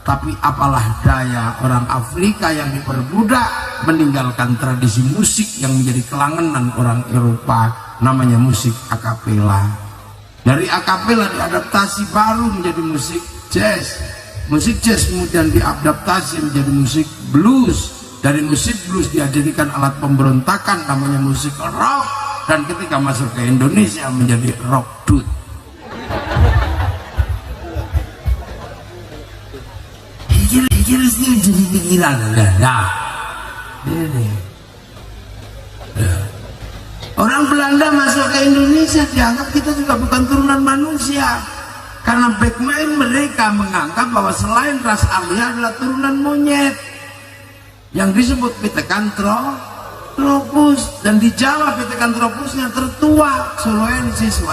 Tapi apalah daya, orang Afrika yang diperbudak meninggalkan tradisi musik yang menjadi kelangenan orang Eropa, namanya musik akapela. Dari akapela diadaptasi baru menjadi musik jazz. Musik jazz kemudian diadaptasi menjadi musik blues. Dari musik blues dijadikan alat pemberontakan, namanya musik rock. Dan ketika masuk ke Indonesia menjadi rock dut. Pikir sih jadi pikiran. Nah, ini. Orang Belanda masuk ke Indonesia dianggap kita juga bukan turunan manusia, karena backman mereka menganggap bahwa selain ras Arya adalah turunan monyet yang disebut Pithecanthropus, dan di Jawa Pithecanthropusnya tertua Soloensis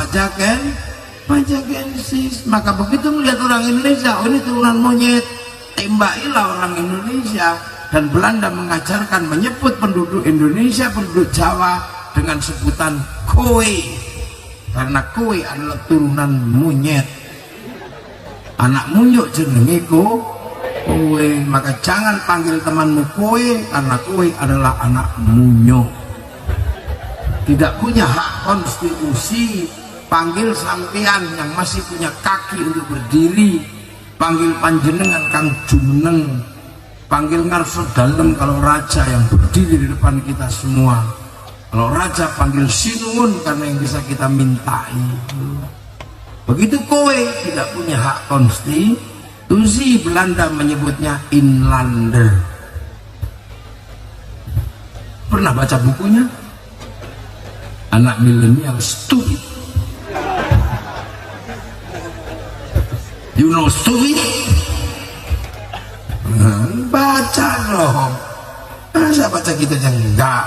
wajagensis. Maka begitu melihat orang Indonesia, oh ini turunan monyet, tembakilah orang Indonesia. Dan Belanda mengajarkan menyebut penduduk Indonesia, penduduk Jawa dengan sebutan kowe, karena kowe adalah turunan monyet, anak munyuk jenenge kowe. Maka jangan panggil temanmu kowe, karena kowe adalah anak munyuk, tidak punya hak konstitusi. Panggil sampean yang masih punya kaki untuk berdiri, panggil panjenengan Kang Jumeneng, panggil ngarso dalem kalau raja yang berdiri di depan kita semua. Kalau raja panggil sinuun karena yang bisa kita mintai. Begitu kowe tidak punya hak konstitusi, Belanda menyebutnya Inlander. Pernah baca bukunya? Anak milenial stupid. You know stupid? Baca loh. Masa baca kita yang enggak,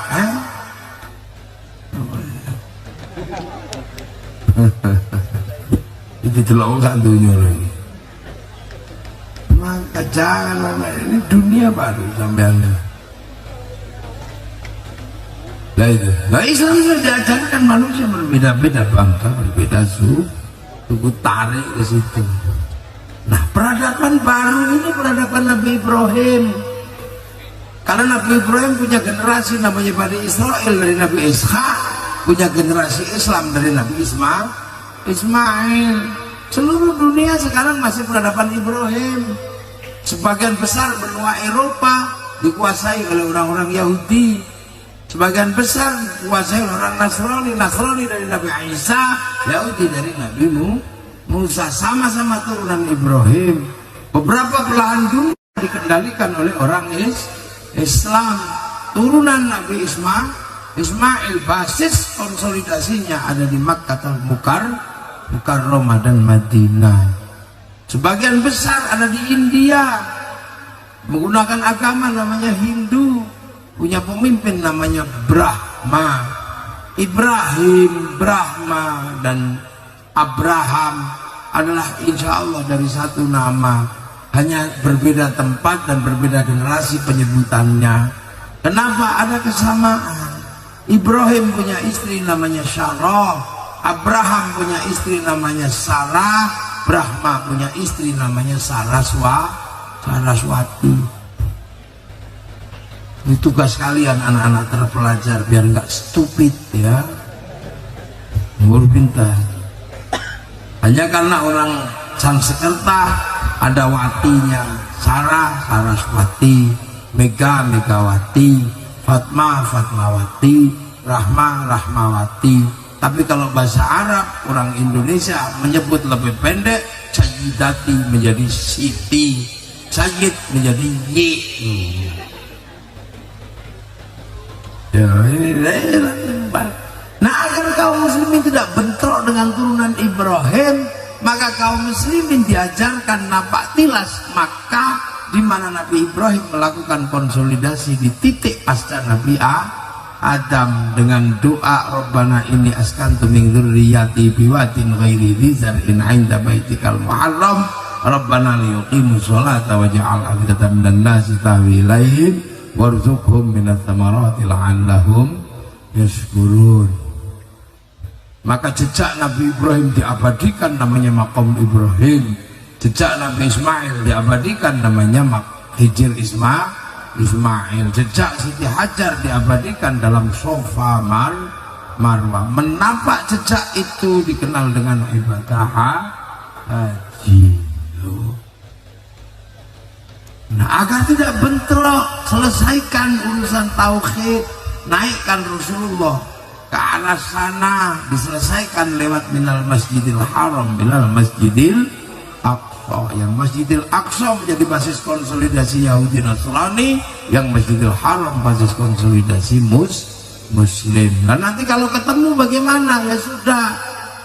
itu celok satunya lagi. Maka jangan, ini dunia baru sampean. Lah itu, nah Islam sudah diajarkan manusia berbeda-beda bangsa, berbeda suku, tarik ke situ. Nah peradaban baru ini peradaban Nabi Ibrahim. Karena Nabi Ibrahim punya generasi namanya Bani Israel dari Nabi Ishak, punya generasi Islam dari Nabi Ismail. Seluruh dunia sekarang masih peradaban Ibrahim. Sebagian besar benua Eropa dikuasai oleh orang-orang Yahudi, sebagian besar dikuasai oleh orang Nasrani dari Nabi Isa, Yahudi dari Nabi Musa. Sama-sama turunan Ibrahim. Beberapa belahan dunia dikendalikan oleh orang Islam. Turunan Nabi Ismail, basis konsolidasinya ada di Makkah Mukarramah dan Madinah. Sebagian besar ada di India, menggunakan agama namanya Hindu, punya pemimpin namanya Brahma. Ibrahim, Brahma, dan Abraham adalah insya Allah dari satu nama, hanya berbeda tempat dan berbeda generasi penyebutannya. Kenapa ada kesamaan? Ibrahim punya istri namanya Sarah, Abraham punya istri namanya Sarah, Brahma punya istri namanya Saraswati. Ini tugas kalian anak-anak terpelajar biar nggak stupid ya, baru pintar. Hanya karena orang Sanskerta ada watinya, Saraswati, Megawati, Fatmawati, Rahmawati. Tapi kalau bahasa Arab orang Indonesia menyebut lebih pendek, Sayyidati menjadi Siti, Sayyid menjadi Yi. Ya, nah agar kaum muslimin tidak bentrok dengan turunan Ibrahim, maka kaum muslimin diajarkan napak tilas Makkah, di mana Nabi Ibrahim melakukan konsolidasi di titik pasca Nabi Adam dengan doa Rabbana inni askantu min dzurriyyati biwadin ghairi dzi zar'in 'inda baitikal muharram Rabbana liyuqimus sholata waj'al afidatan minan nasi tahwi ilaihim warzuqhum minats thamarati la'allahum yashkurun. Maka jejak Nabi Ibrahim diabadikan namanya Maqam Ibrahim, jejak Nabi Ismail diabadikan namanya Hijr Ismail, jejak Siti Hajar diabadikan dalam Sofa Marwah. Menapak jejak itu dikenal dengan ibadah haji. Nah agar tidak bentrok, selesaikan urusan tauhid, naikkan Rasulullah ke arah sana, diselesaikan lewat minal masjidil haram minal masjidil Aqsa. Yang Masjidil Aqsa menjadi basis konsolidasi Yahudi Nasrani, yang Masjidil Haram basis konsolidasi muslim. Nah, nanti kalau ketemu bagaimana? Ya sudah,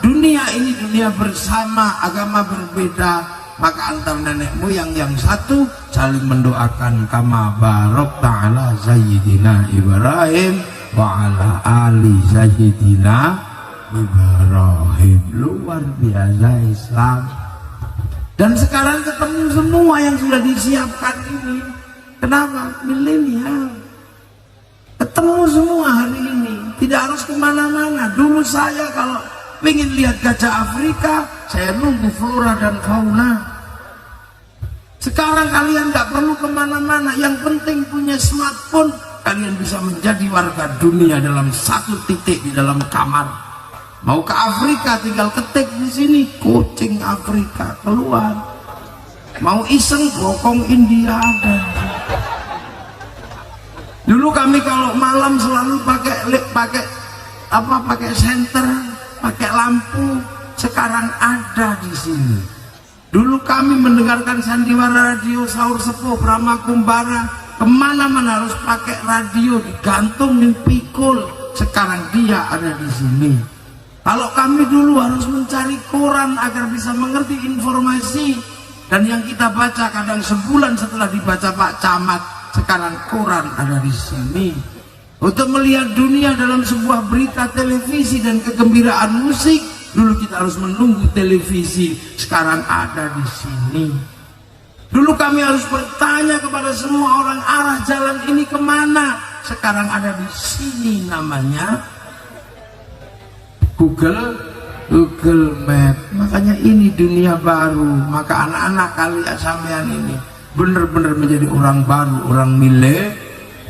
dunia ini dunia bersama, agama berbeda, maka antar nenek moyang yang satu saling mendoakan kama barok ta'ala sayyidina Ibrahim wa ala ali sayyidina Ibrahim. Luar biasa Islam. Dan sekarang ketemu semua yang sudah disiapkan ini. Kenapa? Milenial. Ketemu semua hari ini. Tidak harus kemana-mana. Dulu saya kalau ingin lihat gajah Afrika, saya nunggu flora dan fauna. Sekarang kalian nggak perlu kemana-mana. Yang penting punya smartphone, kalian bisa menjadi warga dunia dalam satu titik di dalam kamar. Mau ke Afrika tinggal ketik di sini, kucing Afrika keluar. Mau iseng bokong India ada. Dulu kami kalau malam selalu pakai senter, pakai lampu. Sekarang ada di sini. Dulu kami mendengarkan sandiwara radio sahur sepuh Brahma Kumbara, kemana-mana harus pakai radio digantungin pikul. Sekarang dia ada di sini. Kalau kami dulu harus mencari koran agar bisa mengerti informasi, dan yang kita baca kadang sebulan setelah dibaca Pak Camat. Sekarang koran ada di sini. Untuk melihat dunia dalam sebuah berita televisi dan kegembiraan musik, dulu kita harus menunggu televisi. Sekarang ada di sini. Dulu kami harus bertanya kepada semua orang arah jalan ini kemana. Sekarang ada di sini, namanya Google Map. Makanya ini dunia baru. Maka anak-anak kalian sampean ini benar-benar menjadi orang baru, orang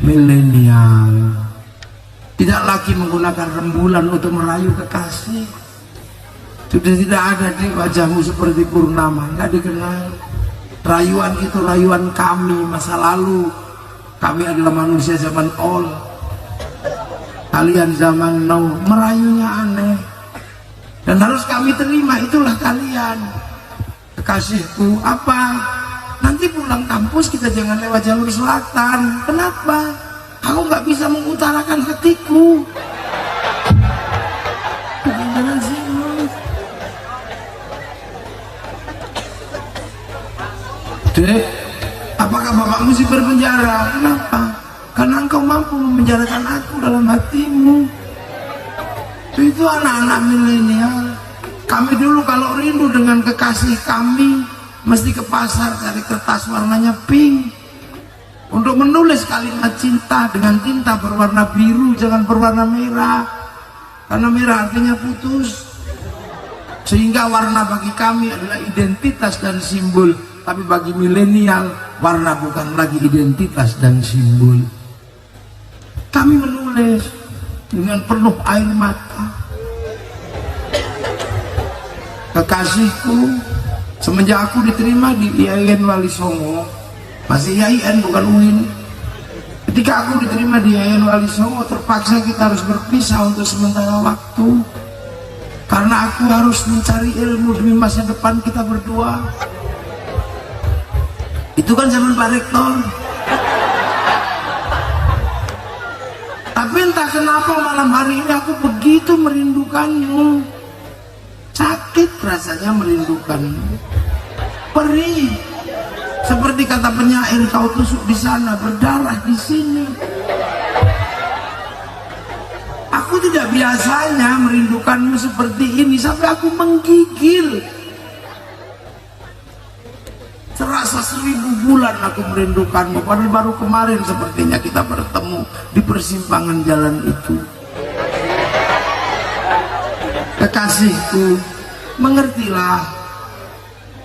milenial. Tidak lagi menggunakan rembulan untuk merayu kekasih. Sudah tidak ada di wajahmu seperti purnama, nggak dikenal. Rayuan itu rayuan kami masa lalu. Kami adalah manusia zaman old. Kalian zaman now, merayunya aneh. Dan harus kami terima, itulah kalian. Kekasihku, apa? Nanti pulang kampus kita jangan lewat jalur selatan. Kenapa? Aku nggak bisa mengutarakan hatiku. Jangan sini. Dek, apakah bapak mesti berpenjara? Kenapa? Karena engkau mampu memenjarakan aku dalam hatimu. Itu anak-anak milenial. Kami dulu kalau rindu dengan kekasih kami, mesti ke pasar cari kertas warnanya pink. Untuk menulis kalimat cinta dengan tinta berwarna biru, jangan berwarna merah. Karena merah artinya putus. Sehingga warna bagi kami adalah identitas dan simbol. Tapi bagi milenial, warna bukan lagi identitas dan simbol. Kami menulis dengan penuh air mata. Kekasihku, semenjak aku diterima di IAIN Wali Songo, masih IAIN bukan UIN. Ketika aku diterima di IAIN Wali Songo, terpaksa kita harus berpisah untuk sementara waktu. Karena aku harus mencari ilmu demi masa depan kita berdua. Itu kan zaman Pak Rektor. Tapi entah kenapa malam hari ini aku begitu merindukanmu. Sakit rasanya merindukanmu. Perih. Seperti kata penyair, kau tusuk di sana, berdarah di sini. Aku tidak biasanya merindukanmu seperti ini, sampai aku menggigil. Terasa 1000 bulan aku merindukanmu. Padahal baru kemarin sepertinya kita bertemu di persimpangan jalan itu. Kekasihku, mengertilah.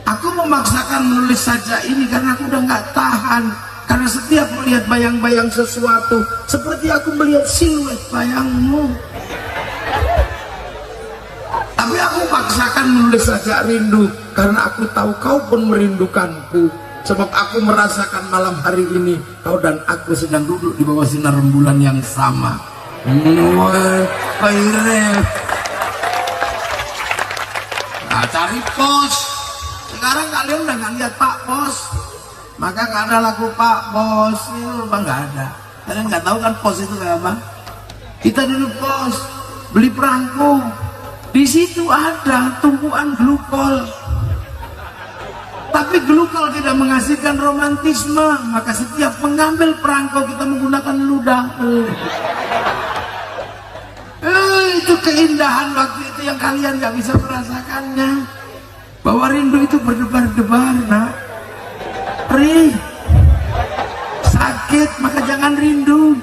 Aku memaksakan menulis saja ini karena aku udah nggak tahan. Karena setiap melihat bayang-bayang sesuatu, seperti aku melihat siluet bayangmu. Tapi aku paksakan menulis saja rindu, karena aku tahu kau pun merindukanku. Sebab aku merasakan malam hari ini kau dan aku sedang duduk di bawah sinar rembulan yang sama. Nah, cari pos. Sekarang kalian udah nggak lihat Pak Pos. Maka nggak ada lagu Pak Bos, itu nggak ada. Kalian nggak tahu kan pos itu kayak apa? Kita dulu pos beli perangko, di situ ada tumpuan glukol. Tapi glukol tidak menghasilkan romantisme, maka setiap mengambil perangko kita menggunakan ludah. Itu keindahan waktu itu yang kalian gak bisa merasakannya. Bahwa rindu itu berdebar-debar, nak. Perih, sakit, maka jangan rindu.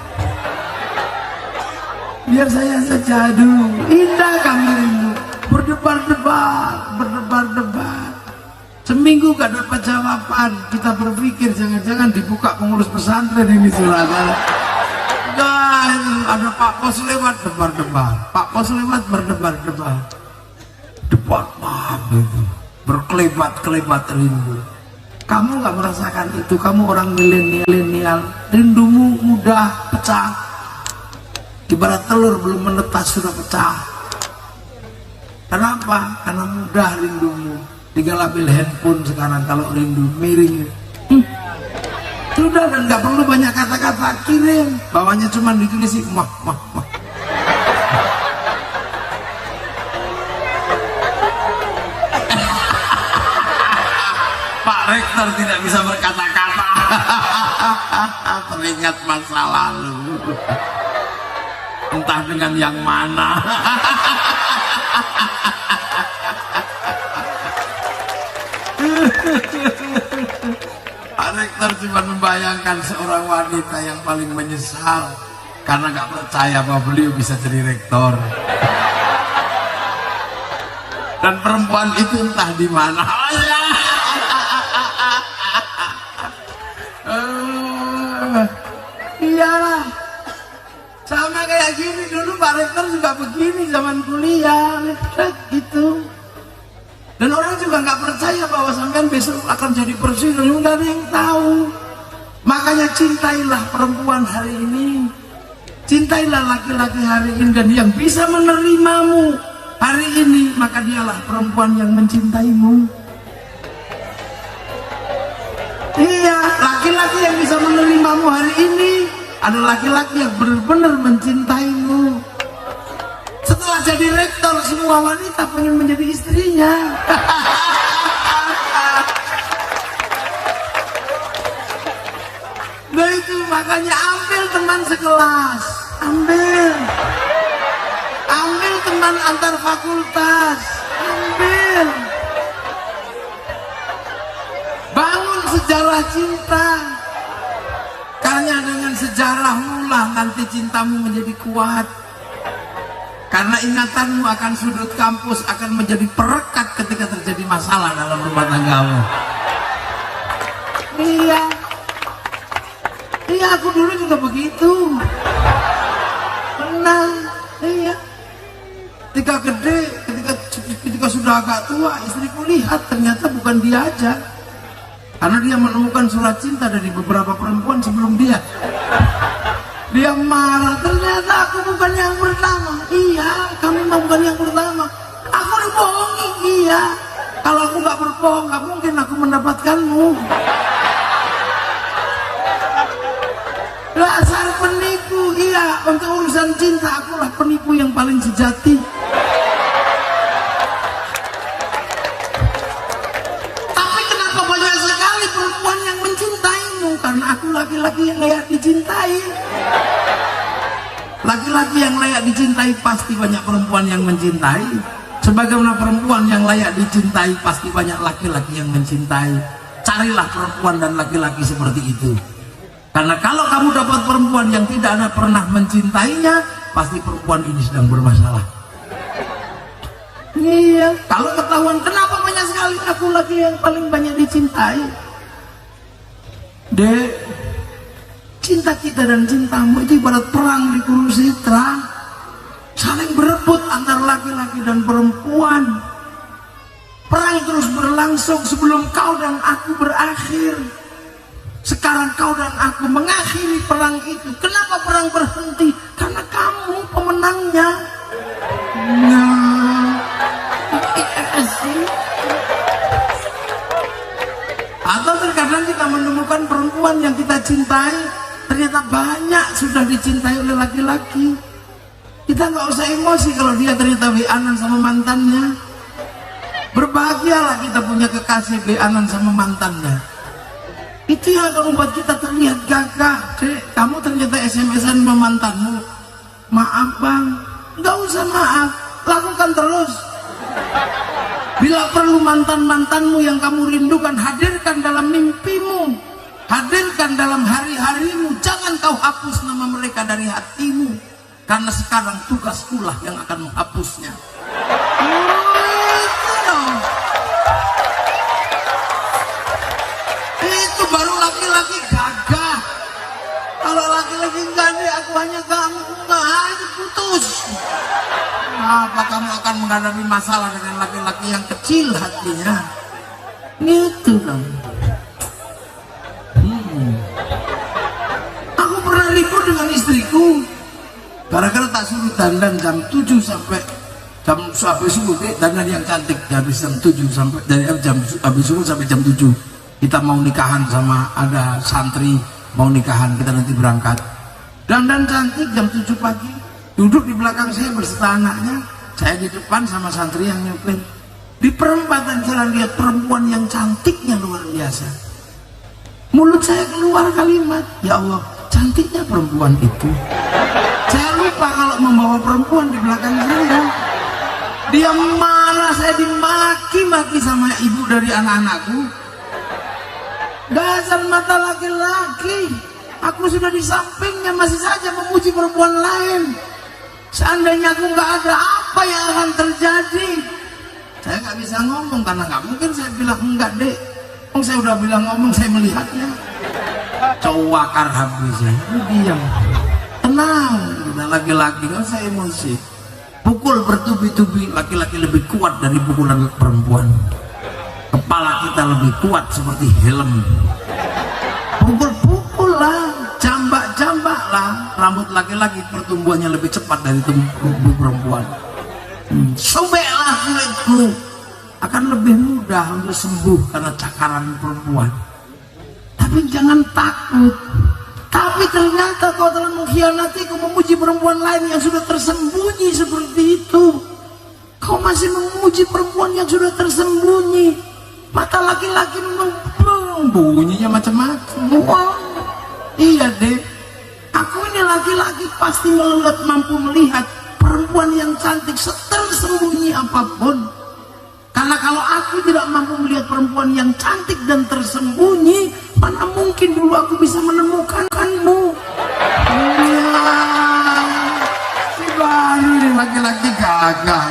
Biar saya saja, aduh, indah kami rindu. Berdebar-debar, berdebar-debar. Seminggu gak dapat jawaban, kita berpikir jangan-jangan dibuka pengurus pesantren ini saudara. Nah, ada Pak Pos lewat debar-debar, Pak Pos lewat berdebar-debar, debat itu berkelebat-kelebat rindu. Kamu gak merasakan itu, kamu orang milenial, rindumu mudah pecah. Ibarat telur belum menetas sudah pecah. Kenapa? Karena mudah rindumu. Tinggal ambil handphone sekarang, kalau rindu miring sudah, dan nggak perlu banyak kata-kata, kirim, bawahnya cuma ditulis mah. Pak Rektor tidak bisa berkata-kata. Teringat masa lalu, entah dengan yang mana. Pak Rektor cuma membayangkan seorang wanita yang paling menyesal karena gak percaya bahwa beliau bisa jadi rektor. Dan perempuan itu entah di mana. Iyalah, sama kayak gini dulu Pak Rektor juga begini zaman kuliah, gitu. Dan orang juga nggak percaya bahwa sampean besok akan jadi presiden, nggak ada yang tahu. Makanya cintailah perempuan hari ini, cintailah laki-laki hari ini, dan yang bisa menerimamu hari ini, maka dialah perempuan yang mencintaimu. Iya, laki-laki yang bisa menerimamu hari ini adalah laki-laki yang benar-benar mencintaimu. Setelah jadi rektor, semua wanita pengen menjadi istrinya. Nah itu makanya ambil teman sekelas, ambil teman antar fakultas, ambil. Bangun sejarah cinta. Karena dengan sejarahmu lah nanti cintamu menjadi kuat. Karena ingatanmu akan sudut kampus akan menjadi perekat ketika terjadi masalah dalam rumah tanggamu. Iya, aku dulu juga begitu. Pernah, iya. Ketika gede, ketika sudah agak tua, istriku lihat ternyata bukan dia aja. Karena dia menemukan surat cinta dari beberapa perempuan sebelum dia. Dia marah, ternyata aku bukan yang pertama. Iya, kamu bukan yang pertama. Aku dibohongi, iya. Kalau aku nggak berbohong, nggak mungkin aku mendapatkanmu. Dasar penipu, iya. Untuk urusan cinta, akulah penipu yang paling sejati. Tapi kenapa banyak sekali perempuan yang mencintaimu? Karena aku laki-laki yang layak dicintai. Laki-laki yang layak dicintai pasti banyak perempuan yang mencintai. Sebagaimana perempuan yang layak dicintai pasti banyak laki-laki yang mencintai. Carilah perempuan dan laki-laki seperti itu. Karena kalau kamu dapat perempuan yang tidak ada pernah mencintainya, pasti perempuan ini sedang bermasalah. Iya, kalau ketahuan kenapa banyak sekali aku laki yang paling banyak dicintai. Dek, cinta kita dan cintamu itu ibarat perang di Kurukshetra, saling berebut antar laki-laki dan perempuan. Perang terus berlangsung sebelum kau dan aku berakhir. Sekarang kau dan aku mengakhiri perang itu. Kenapa perang berhenti? Karena kamu pemenangnya. Atau terkadang kita menemukan perempuan yang kita cintai, ternyata banyak sudah dicintai oleh laki-laki. Kita nggak usah emosi kalau dia ternyata WA-an sama mantannya. Berbahagialah kita punya kekasih WA-an sama mantannya. Itu yang akan membuat kita terlihat gagah. Dek, kamu ternyata SMS-an sama mantanmu. Maaf bang, nggak usah maaf, lakukan terus. Bila perlu mantan-mantanmu yang kamu rindukan, hadirkan dalam mimpimu, hadirkan dalam hari-harimu. Jangan kau hapus nama mereka dari hatimu, karena sekarang tugaskulah yang akan menghapusnya. Itu baru laki-laki gagah. Kalau laki-laki enggak nih, aku hanya kamu, enggak, itu putus. Apa kamu akan menghadapi masalah dengan laki-laki yang kecil hatinya? Gitu dong. Aku pernah ribut dengan istriku gara-gara tak suruh dandan jam 7 sampai subuh. Dandan yang cantik habis jam 7 sampai dari jam habis subuh sampai jam 7. Kita mau nikahan sama ada santri, mau nikahan, kita nanti berangkat. Dandan cantik jam 7 pagi, duduk di belakang saya berserta anaknya, saya di depan sama santri yang nyupir. Di perempatan jalan lihat perempuan yang cantiknya luar biasa. Mulut saya keluar kalimat, ya Allah, cantiknya perempuan itu. Saya lupa kalau membawa perempuan di belakang saya. Dia marah, saya dimaki-maki sama ibu dari anak-anakku. Dasar mata laki-laki, aku sudah di sampingnya masih saja memuji perempuan lain. Seandainya aku nggak ada, apa yang akan terjadi? Saya nggak bisa ngomong karena nggak mungkin saya bilang enggak dek. Saya udah bilang ngomong, saya melihatnya. Cowakar habisnya, diam. Tenang, kita laki-laki nggak usah emosi. Pukul bertubi-tubi, laki-laki lebih kuat dari pukulan perempuan. Kepala kita lebih kuat seperti helm. Pukul-pukul lah, jambak-jambak lah. Rambut laki-laki pertumbuhannya lebih cepat dari tubuh perempuan. Sobeklah kulitku, akan lebih mudah untuk sembuh karena cakaran perempuan. Tapi jangan takut. Tapi ternyata kau telah mengkhianatiku, memuji perempuan lain yang sudah tersembunyi seperti itu. Kau masih memuji perempuan yang sudah tersembunyi. Mata laki-laki memang bunyinya macam-macam. Wow. Iya deh, aku ini laki-laki pasti mampu melihat perempuan yang cantik tersembunyi apapun. Karena kalau aku tidak mampu melihat perempuan yang cantik dan tersembunyi, mana mungkin dulu aku bisa menemukanmu. Si baru ini laki-laki gagah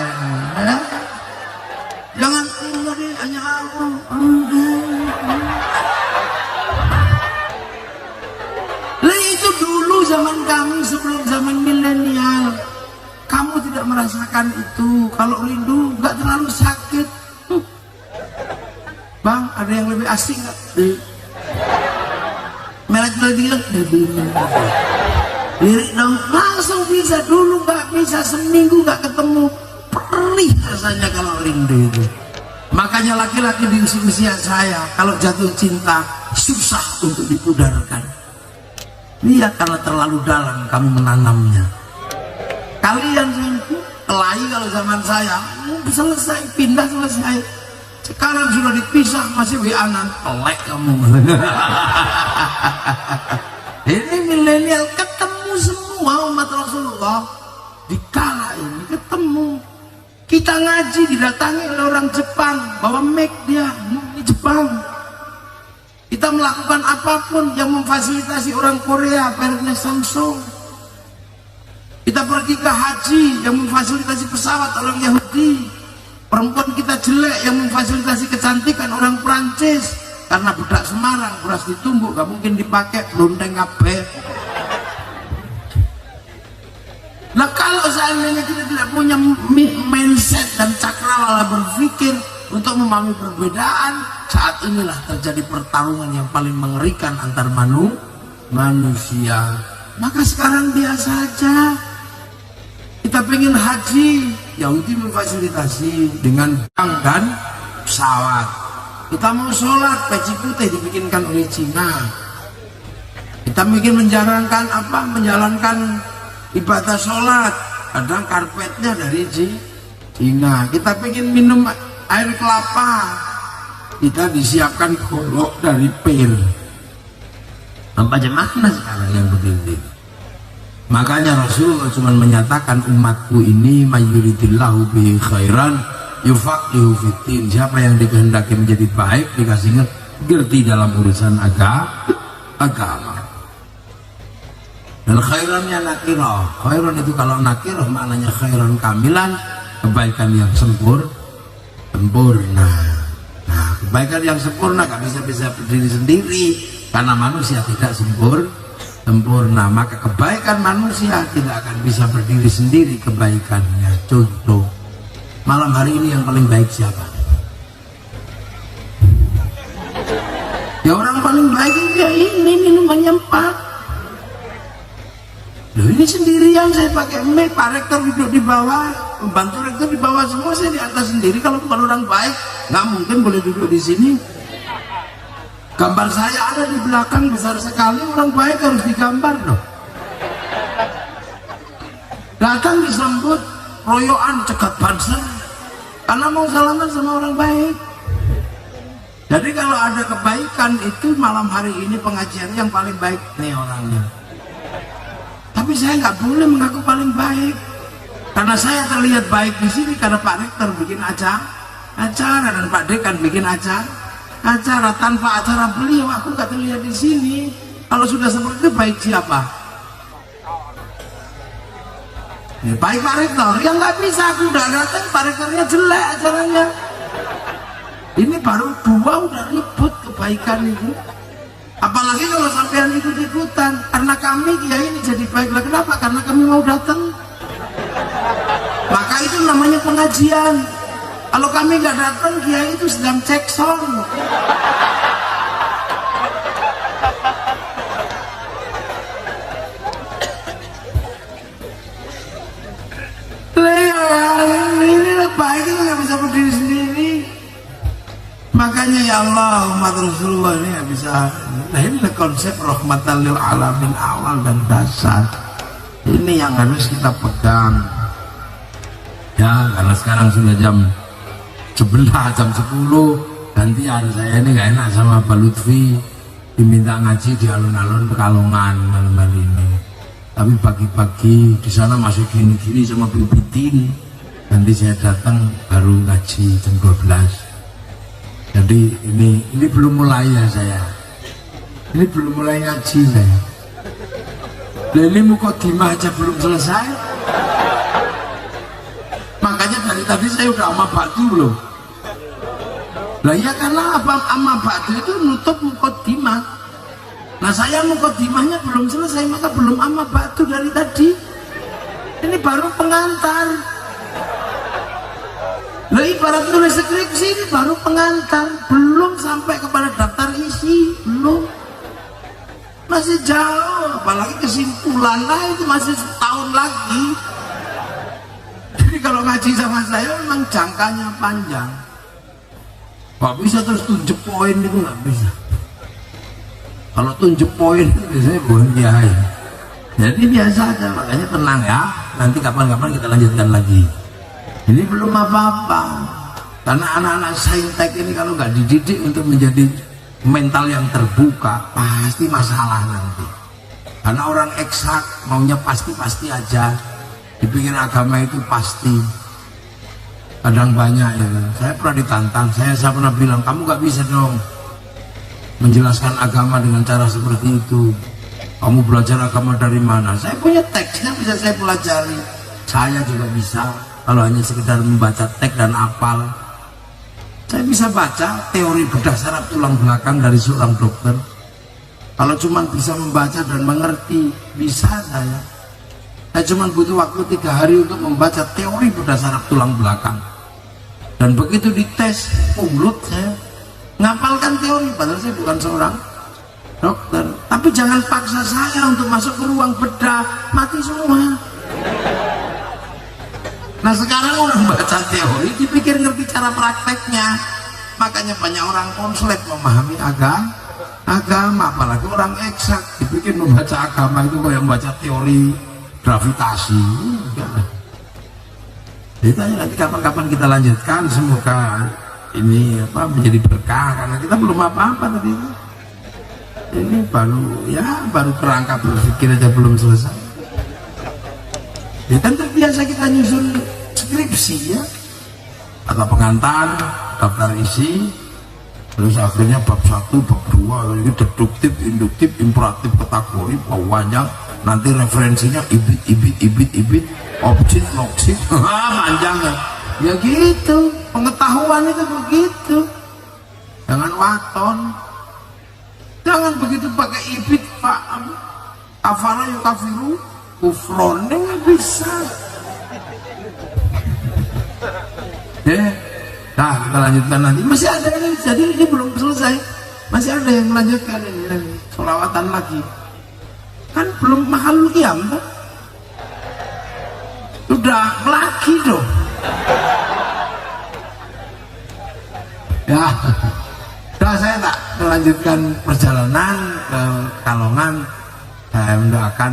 ya. Jangan tadi hanya aku. Lah itu dulu zaman kami sebelum zaman milenial. Kamu tidak merasakan itu. Kalau rindu nggak terlalu sakit. Bang, ada yang lebih asing nggak? Merek lagi lirik dong, langsung bisa. Dulu nggak bisa, seminggu nggak ketemu. Perih rasanya kalau rindu itu. Makanya laki-laki di usia saya kalau jatuh cinta susah untuk dipudarkan. Lihat, karena terlalu dalam kami menanamnya. Kalian kelahi kalau zaman saya selesai, pindah selesai. Sekarang sudah dipisah masih WA-an, pelek kamu. Ini milenial ketemu semua umat Rasulullah di kala ini ketemu. Kita ngaji didatangi oleh orang Jepang, bawa mic dia di Jepang. Kita melakukan apapun yang memfasilitasi orang Korea, mereknya Samsung. Kita pergi ke haji yang memfasilitasi pesawat orang Yahudi. Perempuan kita jelek yang memfasilitasi kecantikan orang Prancis. Karena budak Semarang, beras ditumbuk, gak mungkin dipakai, lonteng kabeh. Nah kalau seandainya kita tidak punya mindset dan cakrawala berpikir untuk memahami perbedaan, saat inilah terjadi pertarungan yang paling mengerikan antar manusia. Maka sekarang biasa aja. Kita pengen haji, Yahudi memfasilitasi dengan bank dan pesawat. Kita mau sholat, peci putih dibikinkan oleh Cina. Kita ingin menjalankan ibadah sholat, kadang karpetnya dari Cina. Kita pengen minum air kelapa, kita disiapkan golok dari pir. Apa aja makna sekarang yang begini. Makanya Rasulullah cuma menyatakan umatku ini mayuridillahu bihi khairan yufaqihu fiddin. Siapa yang dikehendaki menjadi baik dikasih ngerti dalam urusan agama. Dan khairannya nakirah. Khairan itu kalau nakirah maknanya khairan kamilan, kebaikan yang sempurna. Nah, kebaikan yang sempurna gak bisa berdiri sendiri karena manusia tidak sempurna. Maka kebaikan manusia tidak akan bisa berdiri sendiri kebaikannya. Contoh, malam hari ini yang paling baik siapa? Ya orang paling baik ya ini minumannya 4. Loh, ini sendirian saya pakai mic, Pak Rektor duduk di bawah, pembantu Rektor di bawah semua, saya di atas sendiri. Kalau bukan orang baik nggak mungkin boleh duduk di sini. Gambar saya ada di belakang besar sekali, orang baik harus digambar loh. Datang disambut royoan cegat banser karena mau salaman sama orang baik. Jadi kalau ada kebaikan itu malam hari ini pengajian yang paling baik nih orangnya. Tapi saya nggak boleh mengaku paling baik karena saya terlihat baik di sini karena Pak Rektor bikin acara dan Pak Dekan bikin acara. Tanpa acara beliau aku nggak terlihat di sini. Kalau sudah seperti itu baik siapa? Ya, baik Pak Rektor. Ya nggak bisa, aku udah datang Pak Rektornya jelek acaranya. Ini baru 2 udah ribut kebaikan itu. Apalagi kalau sampean ikut-ikutan. Karena kami kiai ini jadi baiklah. Kenapa? Karena kami mau datang. Maka itu namanya pengajian. Kalau kami nggak datang, kiai itu sedang cek sound. Ini baik itu nggak bisa berdiri sendiri. Makanya ya Allah, umat Rasulullah ini nggak bisa. Nah ini konsep rahmatan lil alamin awal dan dasar. Ini yang harus kita pegang. Ya karena sekarang sudah jam 11, jam 10. Gantian saya ini nggak enak sama Pak Lutfi. Diminta ngaji di alun-alun Pekalongan malam hari ini. Tapi pagi-pagi di sana masih gini-gini sama bibitin. Nanti saya datang baru ngaji jam 12. Jadi ini belum mulai ya saya. Ini belum mulai ngaji saya. Nah, ini mukadimah aja belum selesai. Makanya dari tadi saya udah amma ba'du belum. Lah ya karena apa amma ba'du itu nutup mukadimah. Nah saya mukadimahnya belum selesai maka belum amma ba'du dari tadi. Ini baru pengantar. Lah ibarat tulis skripsi ini baru pengantar, belum sampai kepada daftar isi, belum. Masih jauh, apalagi kesimpulan, nah itu masih setahun lagi. Jadi kalau ngaji sama saya memang jangkanya panjang. Gak bisa terus tunjuk poin itu nggak bisa. Kalau tunjuk poin itu biasanya bukan kiai. Jadi biasa aja, makanya tenang ya. Nanti kapan-kapan kita lanjutkan lagi. Ini belum apa-apa karena anak-anak saintek ini kalau nggak dididik untuk menjadi mental yang terbuka pasti masalah nanti. Karena orang eksak maunya pasti-pasti aja, dipikir agama itu pasti. Kadang banyak ya, saya pernah ditantang, saya pernah bilang kamu nggak bisa dong menjelaskan agama dengan cara seperti itu. Kamu belajar agama dari mana? Saya punya teksnya bisa saya pelajari. Saya juga bisa. Kalau hanya sekedar membaca teks dan hafal, saya bisa baca teori bedah saraf tulang belakang dari seorang dokter. Kalau cuma bisa membaca dan mengerti, bisa saya. Saya cuma butuh waktu 3 hari untuk membaca teori bedah saraf tulang belakang. Dan begitu dites, mulut saya ngapalkan teori, padahal saya bukan seorang dokter. Tapi jangan paksa saya untuk masuk ke ruang bedah, mati semua. Nah sekarang orang baca teori dipikir ngerti cara prakteknya. Makanya banyak orang konslet memahami agama, apalagi orang eksak dipikir membaca agama itu kayak membaca teori gravitasi. Ditanya nanti kapan-kapan kita lanjutkan, semoga ini menjadi berkah, karena kita belum apa-apa tadi itu. Ini baru kerangka berpikir aja belum selesai. Ya kan terbiasa kita nyusun skripsi ya, atau pengantar, daftar isi, terus akhirnya bab 1, bab 2, ini deduktif, induktif, imperatif, kategori, panjang, nanti referensinya ibit, objek, loksik, panjang ya. Ya gitu, pengetahuan itu begitu. Jangan waton, jangan begitu pakai ibit pak. Kafara yukafiru, kufrone nggak bisa. Nah kita lanjutkan nanti. Masih ada ini, jadi ini belum selesai. Masih ada yang melanjutkan ini, sholawatan lagi. Kan belum mahal qiyam kan? Sudah lagi dong. Ya, sudah saya tak melanjutkan perjalanan ke Kalongan. Saya mendoakan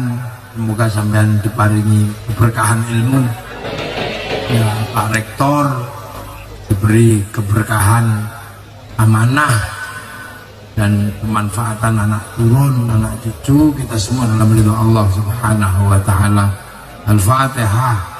semoga sampean diparingi keberkahan ilmu. Ya, Pak Rektor diberi keberkahan amanah dan kemanfaatan anak turun, anak cucu kita semua dalam ridho Allah Subhanahu wa taala. Al-Fatihah.